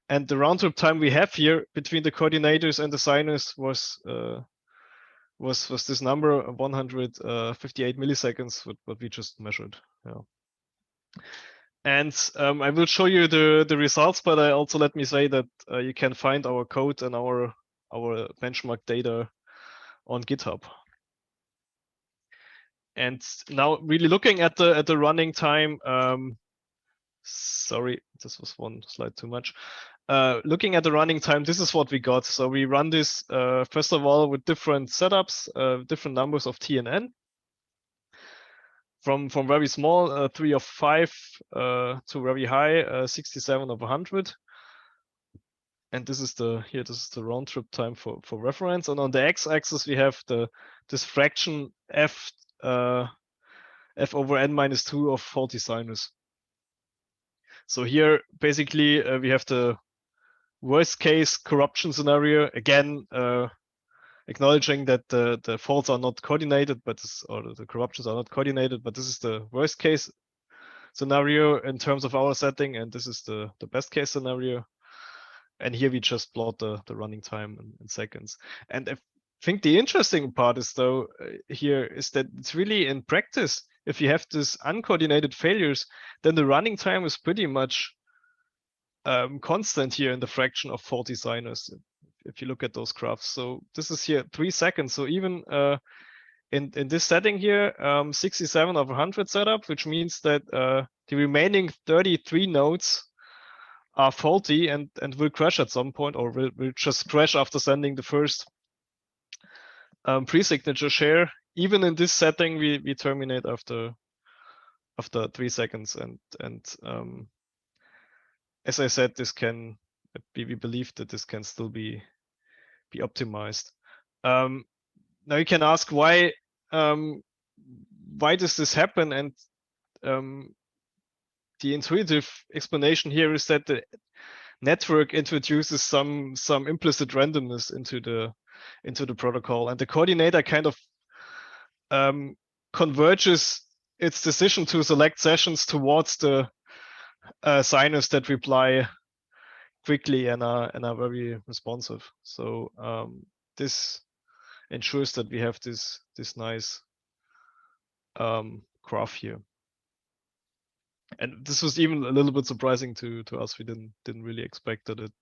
And the round-trip time we have here between the coordinators and the signers was this number of 158 milliseconds, what we just measured. Yeah. And I will show you the results, but also let me say that you can find our code and our benchmark data on GitHub. And now, really looking at the running time. Sorry, this was one slide too much. Looking at the running time, this is what we got. So we run this first of all with different setups, different numbers of T and N. From very small, 3 of 5, to very high, 67 of 100. And this is the round trip time for reference. And on the x-axis we have this fraction f over n minus 2 of faulty signers. So here basically we have the worst case corruption scenario, again, acknowledging that the faults are not coordinated, or the corruptions are not coordinated, but this is the worst case scenario in terms of our setting, and this is the best case scenario. And here we just plot the running time in seconds. And I think the interesting part is, though, here is that it's really in practice, if you have this uncoordinated failures, then the running time is pretty much constant here in the fraction of faulty signers, if you look at those graphs. So this is here 3 seconds. So even in this setting here, 67 of 100 setup, which means that the remaining 33 nodes are faulty and will crash at some point, or will just crash after sending the first pre-signature share. Even in this setting, we terminate after 3 seconds. And as I said, we believe that this can still be optimized. Now you can ask why does this happen? And the intuitive explanation here is that the network introduces some implicit randomness into the protocol, and the coordinator kind of converges its decision to select sessions towards the signers that reply quickly and are very responsive. So this ensures that we have this nice graph here. And this was even a little bit surprising to us. We didn't really expect that it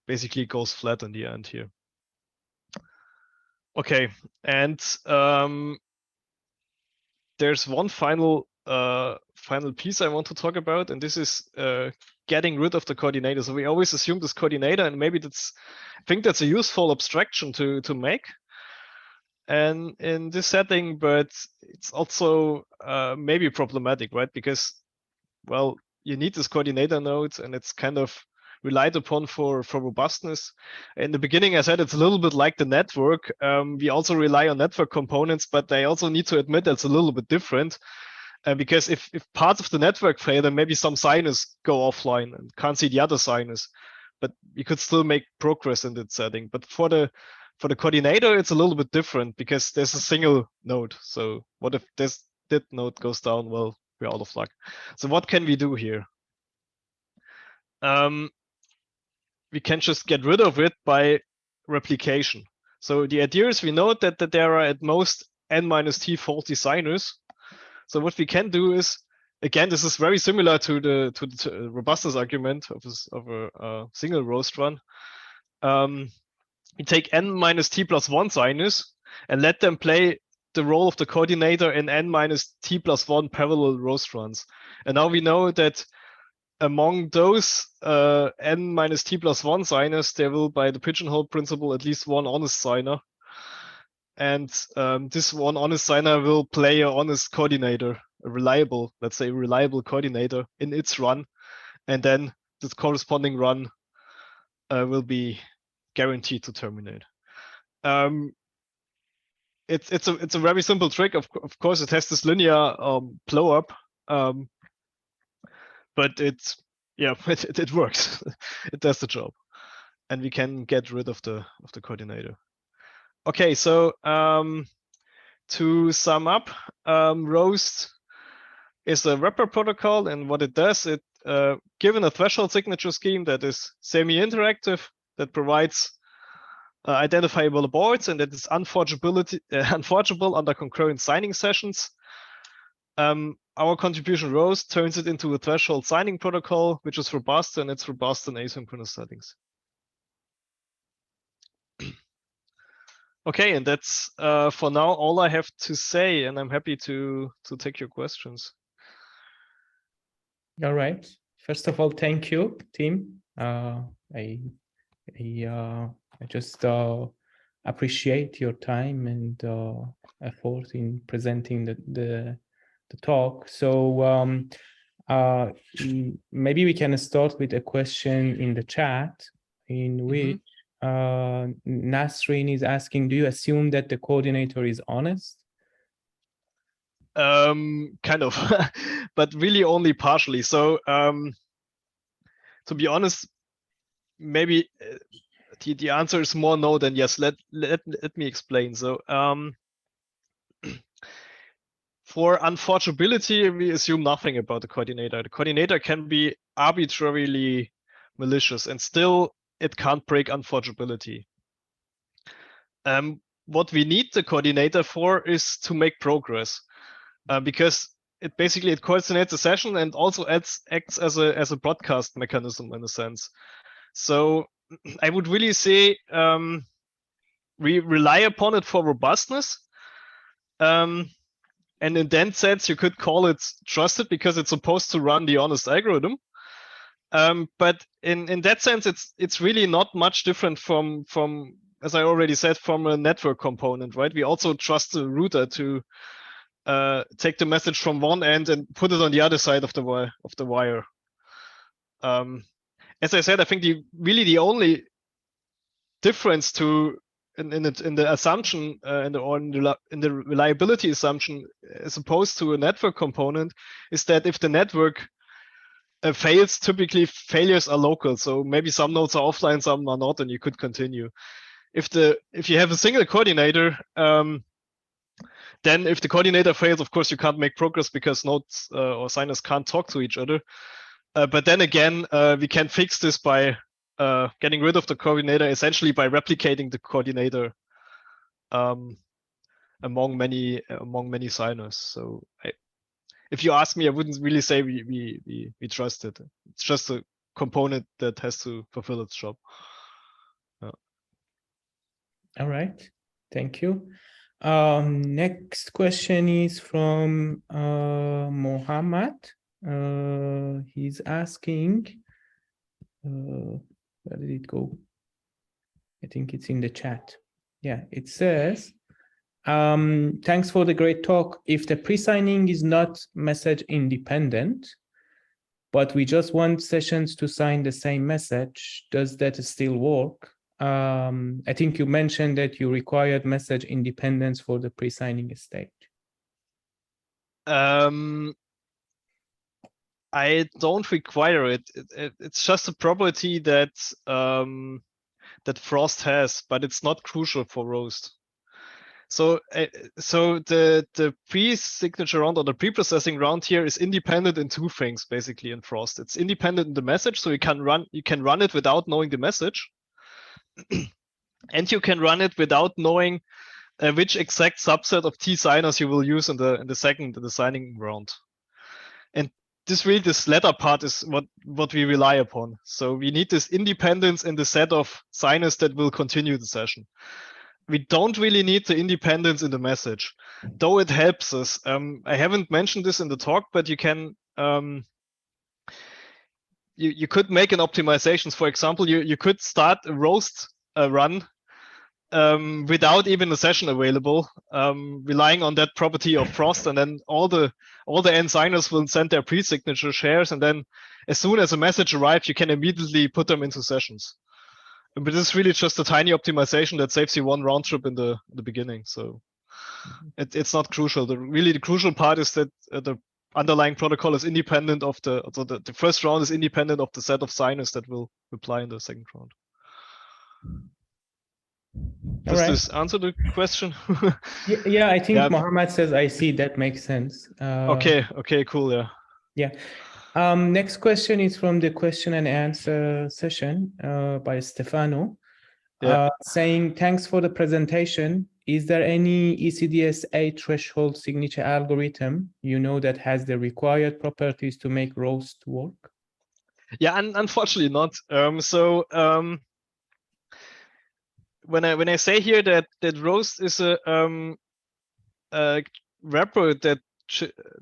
basically goes flat in the end here. Okay, and there's one final piece I want to talk about, and this is getting rid of the coordinator. So we always assume this coordinator, and maybe I think that's a useful abstraction to make. And in this setting, but it's also maybe problematic, right? Because, well, you need this coordinator node, and it's kind of relied upon for robustness. In the beginning, I said it's a little bit like the network. We also rely on network components, but I also need to admit that's a little bit different. Because if parts of the network fail, then maybe some signers go offline and can't see the other signers. But you could still make progress in that setting. But for the coordinator, it's a little bit different because there's a single node. So what if that node goes down? Well, we're out of luck. So what can we do here? We can just get rid of it by replication. So the idea is we know that there are at most n-t faulty signers. So what we can do is, again, this is very similar to the robustness argument of a single roast run. We take n-t plus 1 signers and let them play the role of the coordinator in n-t plus 1 parallel roast runs. And now we know that among those n-t plus 1 signers, there will, by the pigeonhole principle, at least one honest signer. And this one honest signer will play an honest coordinator, a reliable coordinator in its run. And then this corresponding run will be guaranteed to terminate. It's a very simple trick. Of course, it has this linear blow up, but it works. It does the job, and we can get rid of the coordinator. Okay, so to sum up, Roast is a wrapper protocol, and what it does, it given a threshold signature scheme that is semi-interactive, that provides identifiable aborts, and that is unforgeable under concurrent signing sessions. Our contribution Roast turns it into a threshold signing protocol, which is robust, and it's robust in asynchronous settings. Okay, and that's for now all I have to say, and I'm happy to take your questions. All right. First of all, thank you, Tim. I just appreciate your time and effort in presenting the talk. So maybe we can start with a question in the chat, in which Nasrin is asking, do you assume that the coordinator is honest? Kind of, but really only partially. So to be honest, maybe the answer is more no than yes. Let me explain. So for unforgeability, we assume nothing about the coordinator. The coordinator can be arbitrarily malicious, and still it can't break unforgeability. What we need the coordinator for is to make progress, because it basically coordinates the session and also acts as a broadcast mechanism in a sense. So I would really say we rely upon it for robustness. And in that sense, you could call it trusted because it's supposed to run the honest algorithm. But in that sense, it's really not much different from, as I already said, from a network component, right? We also trust the router to take the message from one end and put it on the other side of the wire. As I said, I think the only difference in the assumption in the reliability assumption as opposed to a network component is that if the network fails, typically failures are local. So maybe some nodes are offline, some are not, and you could continue. If you have a single coordinator, then if the coordinator fails, of course, you can't make progress because nodes or signers can't talk to each other. But then again, we can fix this by getting rid of the coordinator, essentially by replicating the coordinator among many signers. So if you ask me, I wouldn't really say we trust it. It's just a component that has to fulfill its job. All right, thank you. Next question is from Mohammed. He's asking, where did it go? I think it's in the chat. Yeah, it says, thanks for the great talk. If the pre-signing is not message independent, but we just want sessions to sign the same message, does that still work? I think you mentioned that you required message independence for the pre-signing stage. I don't require it. It's just a property that that Frost has, but it's not crucial for Roast. So the pre-signature round or the pre-processing round here is independent in two things basically in Frost. It's independent in the message, so you can run it without knowing the message, and you can run it without knowing which exact subset of T signers you will use in the signing round. And this latter part is what we rely upon. So we need this independence in the set of signers that will continue the session. We don't really need the independence in the message, though it helps us. I haven't mentioned this in the talk, but you can you could make an optimizations. For example, you could start a roast run without even a session available, relying on that property of Frost, and then all the end signers will send their pre-signature shares, and then as soon as a message arrives, you can immediately put them into sessions. But this is really just a tiny optimization that saves you one round trip in the beginning. So it's not crucial. The crucial part is that the underlying protocol is independent of the first round is independent of the set of signers that will reply in the second round. Does this answer the question? yeah, I think Mohammed says, I see, that makes sense. Okay, cool, yeah. Yeah. Next question is from the question and answer session by Stefano, saying, thanks for the presentation. Is there any ECDSA threshold signature algorithm that has the required properties to make Roast work? Yeah, unfortunately not. When I say here that Roast is a wrapper that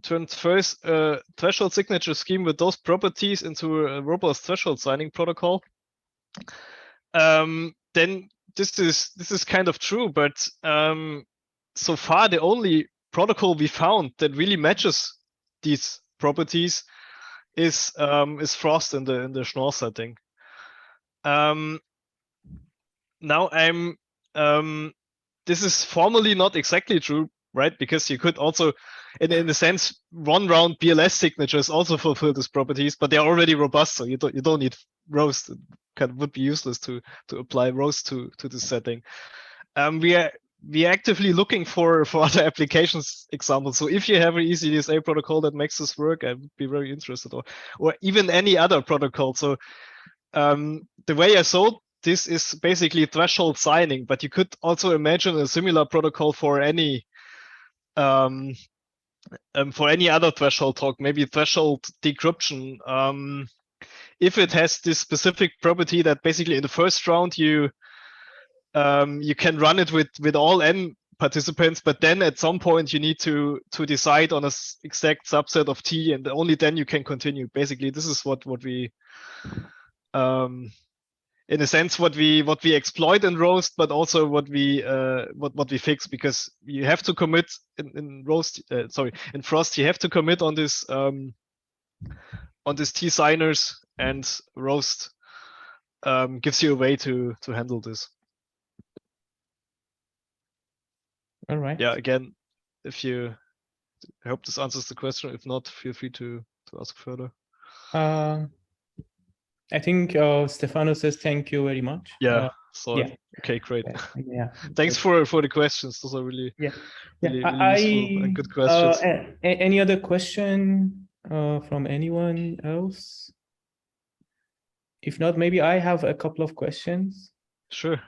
transfers a threshold signature scheme with those properties into a robust threshold signing protocol, then this is kind of true. But so far, the only protocol we found that really matches these properties is Frost in the Schnorr setting. Now this is formally not exactly true, right? Because you could also in a sense, one round BLS signatures also fulfill these properties, but they're already robust, so you don't need roast. It kind of would be useless to apply roast to this setting. We are actively looking for other applications examples. So if you have an ECDSA protocol that makes this work, I would be very interested, or even any other protocol. So the way I saw this is basically threshold signing, but you could also imagine a similar protocol for any other threshold talk, maybe threshold decryption. If it has this specific property that basically in the first round you can run it with all n participants, but then at some point you need to decide on a exact subset of T, and only then you can continue. Basically, this is what we in a sense what we exploit in roast, but also what we fix, because you have to commit in roast. In Frost you have to commit on this T signers, and roast gives you a way to handle this. All right. Yeah, again, I hope this answers the question. If not, feel free to ask further. I think Stefano says thank you very much. Yeah. Yeah. Okay, great. Yeah. Thanks for the questions. Those are really really useful and good questions. Any other question from anyone else? If not, maybe I have a couple of questions. Sure.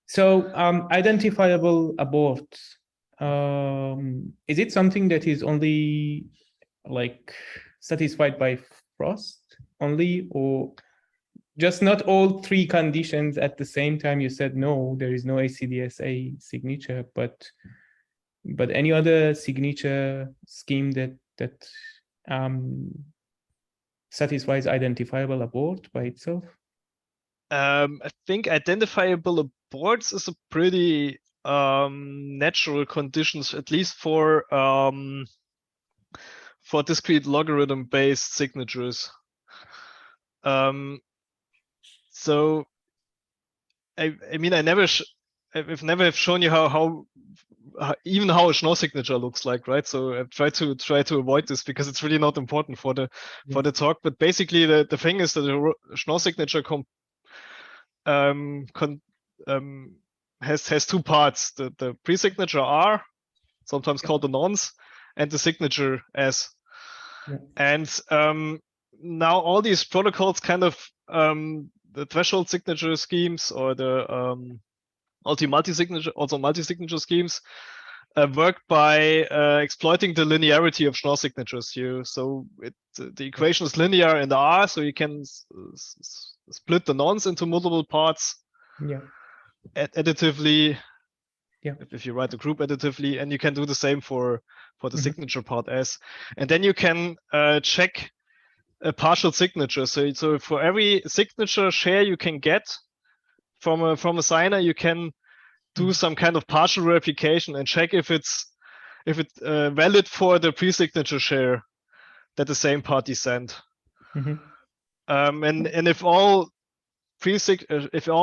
So identifiable aborts. Is it something that is only like satisfied by Frost only, or just not all three conditions at the same time? You said no, there is no ACDSA signature, but any other signature scheme that satisfies identifiable abort by itself? I think identifiable aborts is a pretty natural conditions, at least for discrete logarithm based signatures. So I mean, I've never have shown you how even how a Schnorr signature looks like, right? So I've tried to avoid this because it's really not important for the talk. But basically, the thing is that the Schnorr signature has two parts: the pre-signature R, sometimes called the nonce, and the signature S. Yeah. And now all these protocols, kind of the threshold signature schemes, or the multi-signature schemes, work by exploiting the linearity of Schnorr signatures here. So the equation is linear in the R, so you can split the nonce into multiple parts. Yeah. Additively. Yeah. If you write the group additively, and you can do the same for the signature part S, and then you can check a partial signature. So for every signature share you can get from a signer, you can do some kind of partial verification and check if it's valid for the pre-signature share that the same party sent. And if all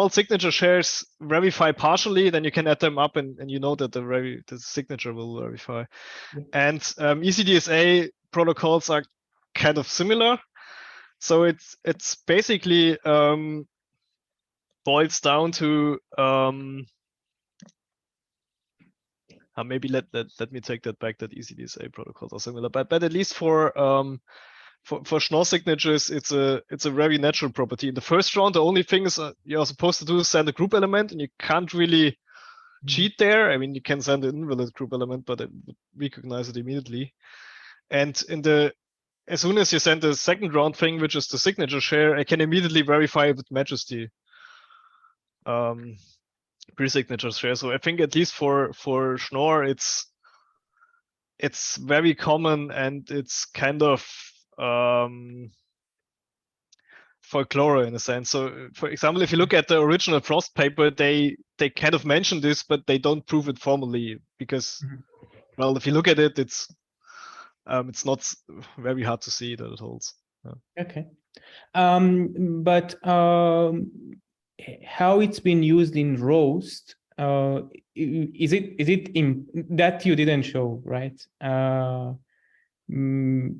signature shares verify partially, then you can add them up, and you know that the signature will verify. And ECDSA protocols are kind of similar. So it's basically boils down to maybe let me take that back, that ECDSA protocols are similar, but at least for Schnorr signatures, it's a very natural property. In the first round, the only thing is you're supposed to do is send a group element, and you can't really cheat there. I mean, you can send an invalid group element, but it would recognize it immediately. And as soon as you send the second round thing, which is the signature share, I can immediately verify if it matches the pre-signature share. So I think at least for Schnorr, it's very common, and it's kind of folklore in a sense. So for example, if you look at the original Frost paper, they kind of mention this, but they don't prove it formally, because well, if you look at it, it's not very hard to see that it holds. Okay. But how it's been used in roast, is it in that you didn't show, right? was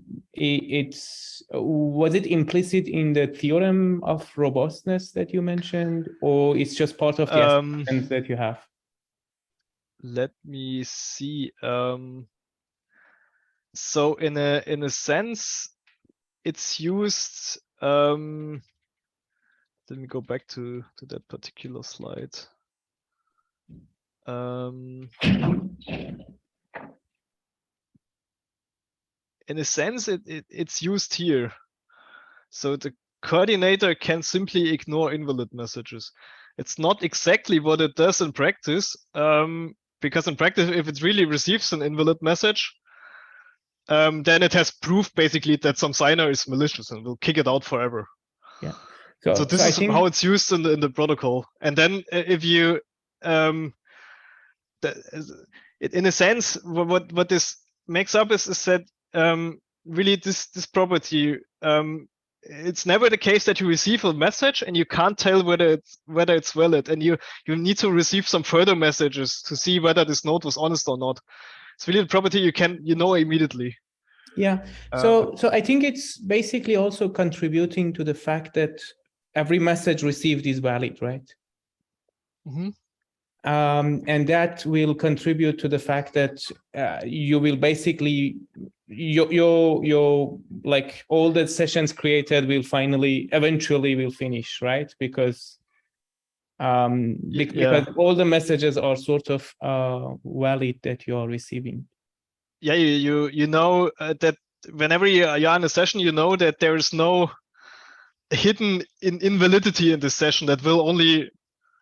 it implicit in the theorem of robustness that you mentioned, or it's just part of the assumptions that you have? Let me see. So in a sense, it's used. Let me go back to that particular slide. In a sense, it's used here. So the coordinator can simply ignore invalid messages. It's not exactly what it does in practice, because in practice, if it really receives an invalid message, then it has proof basically that some signer is malicious and will kick it out forever. Yeah. So this is how it's used in the protocol. And then if you, in a sense, what this makes up is that really this property, it's never the case that you receive a message and you can't tell whether it's valid, and you need to receive some further messages to see whether this node was honest or not. It's really the property you know immediately. Yeah. So I think it's basically also contributing to the fact that every message received is valid, right? Mm-hmm. And that will contribute to the fact that you will basically your like all the sessions created will eventually will finish, right? Because because all the messages are sort of valid that you are receiving. Yeah, you know that whenever you're in a session, you know that there is no hidden invalidity in this session that will only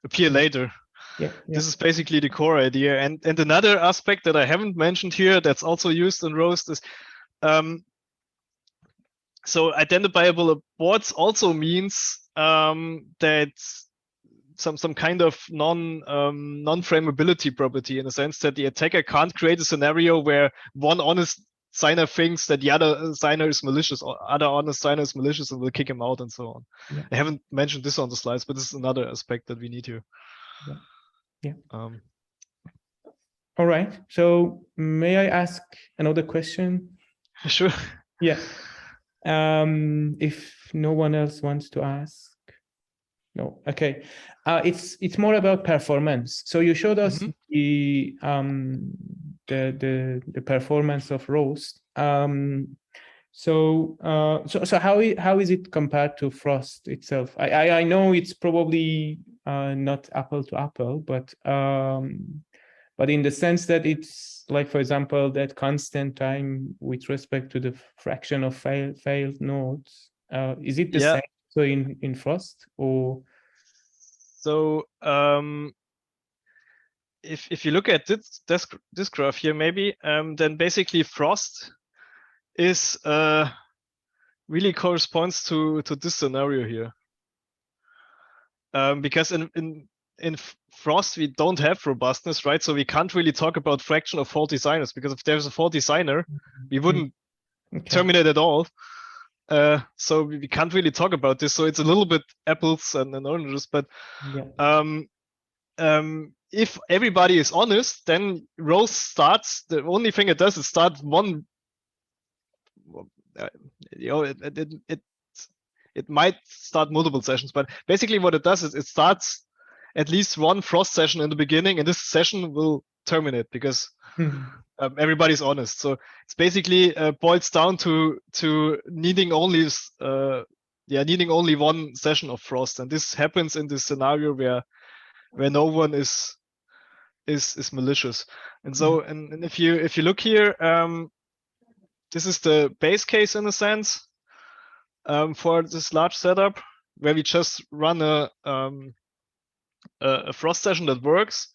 appear later. Yeah. This is basically the core idea. And another aspect that I haven't mentioned here that's also used in Roast is so identifiable aborts also means that some kind of non-frameability property, in the sense that the attacker can't create a scenario where one honest signer thinks that the other signer is malicious, or other honest signer is malicious and will kick him out, and so on. Yeah. I haven't mentioned this on the slides, but this is another aspect that we need here. Yeah. All right. So may I ask another question? Sure. Yeah. If no one else wants to ask. No. Okay. It's more about performance. So you showed us the performance of Roast. So how is it compared to Frost itself? I know it's probably not apple to apple, but in the sense that it's like, for example, that constant time with respect to the fraction of failed nodes. Is it the same? So in Frost, or so if you look at this graph here, maybe then basically Frost is really corresponds to this scenario here, because in Frost we don't have robustness, right? So we can't really talk about fraction of faulty signers, because if there's a faulty signer, we wouldn't terminate at all. So we can't really talk about this. So it's a little bit apples and oranges, but if everybody is honest, then Roast starts. The only thing it does is start one. It might start multiple sessions, but basically what it does is it starts at least one Frost session in the beginning, and this session will terminate because everybody's honest. So it's basically boils down to needing only one session of Frost, and this happens in this scenario where no one is malicious. And so and if you look here, this is the base case in a sense for this large setup, where we just run a Frost session that works,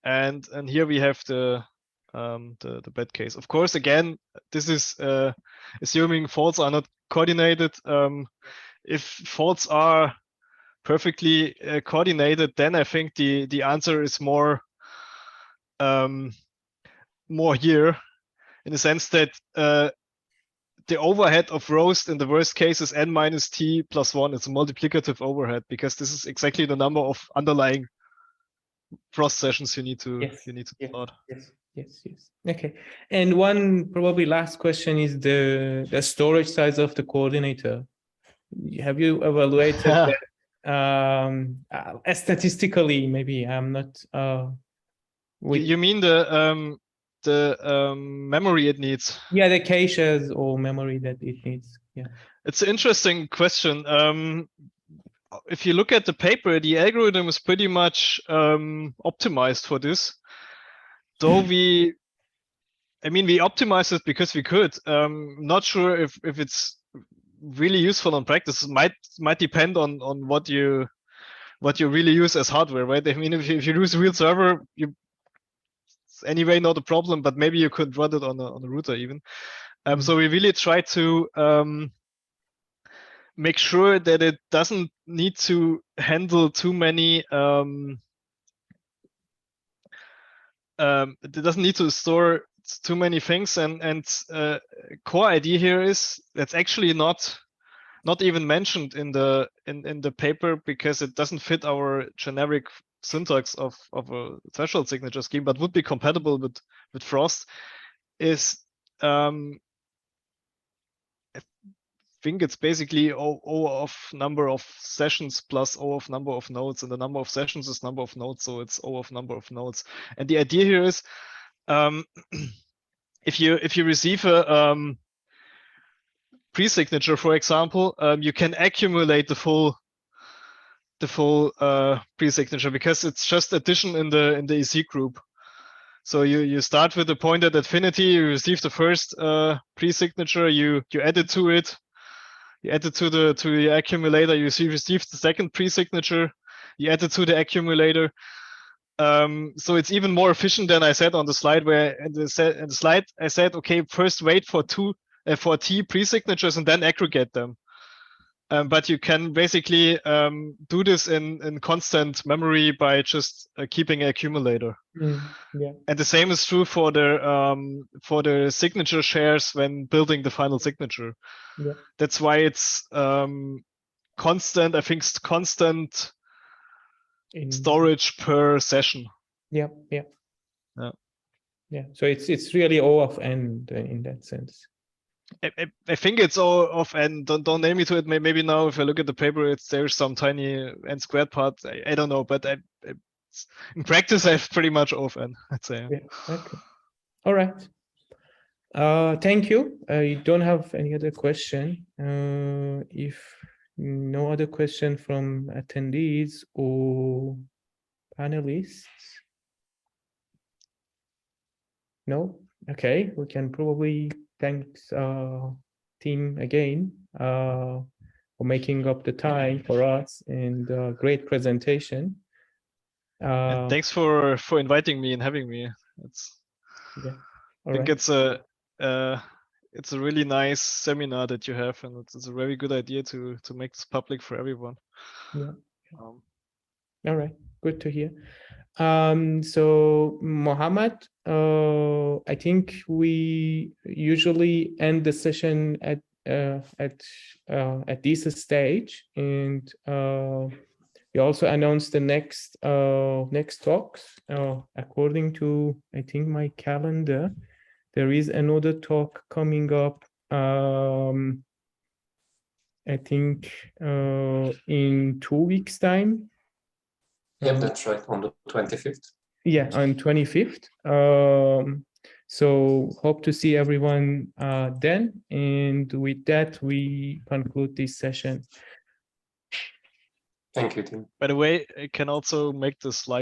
and here we have the bad case. Of course, again, this is assuming faults are not coordinated. If faults are perfectly coordinated, then I think the answer is more here, in the sense that the overhead of Roast in the worst case is n minus t plus 1. It's a multiplicative overhead, because this is exactly the number of underlying Frost sessions you need to start. Yes. Yes, yes. Okay. And one probably last question is the storage size of the coordinator. Have you evaluated that statistically? Maybe I'm not. You mean the memory it needs? Yeah, the caches or memory that it needs. Yeah. It's an interesting question. If you look at the paper, the algorithm is pretty much optimized for this. Though we optimized it because we could. Not sure if it's really useful in practice. It might depend on what you really use as hardware, right? I mean, if you use a real server, it's anyway not a problem, but maybe you could run it on a router even. So we really try to make sure that it doesn't need to handle too many it doesn't need to store too many things, and core idea here is that's actually not even mentioned in the paper because it doesn't fit our generic syntax of a threshold signature scheme, but would be compatible with Frost. Is I think it's basically O of number of sessions plus O of number of nodes, and the number of sessions is number of nodes, so it's O of number of nodes. And the idea here is if you receive a pre-signature, for example, you can accumulate the full pre-signature because it's just addition in the EC group. So you start with a point at infinity, you receive the first pre-signature, you add it to it, you add it to the accumulator, you receive the second pre-signature, you add it to the accumulator. So it's even more efficient than I said on the slide, where in the slide I said, okay, first wait for T pre-signatures and then aggregate them. But you can basically do this in constant memory by just keeping an accumulator. Yeah. And the same is true for the signature shares when building the final signature. Yeah. That's why it's constant. I think constant storage per session. Yeah. So it's really O of n in that sense. I think it's O of n. Don't name me to it. Maybe now, if I look at the paper, there's some tiny n squared part. I don't know, but in practice, I have pretty much O of n, I'd say. Yeah. Okay. All right. Thank you. You don't have any other question. If no other question from attendees or panelists. No? Okay, we can probably thank team again for making up the time for us, and great presentation. And thanks for inviting me and having me. Yeah. I think it's a really nice seminar that you have, and it's a very good idea to make this public for everyone. Yeah. All right, good to hear. So Mohammed, I think we usually end the session at this stage, and we also announced the next talks. According to, I think, my calendar, there is another talk coming up. I think in 2 weeks' time. Yep, that's right, on the 25th. Yeah, on 25th. So hope to see everyone then. And with that, we conclude this session. Thank you, Tim. By the way, I can also make the slide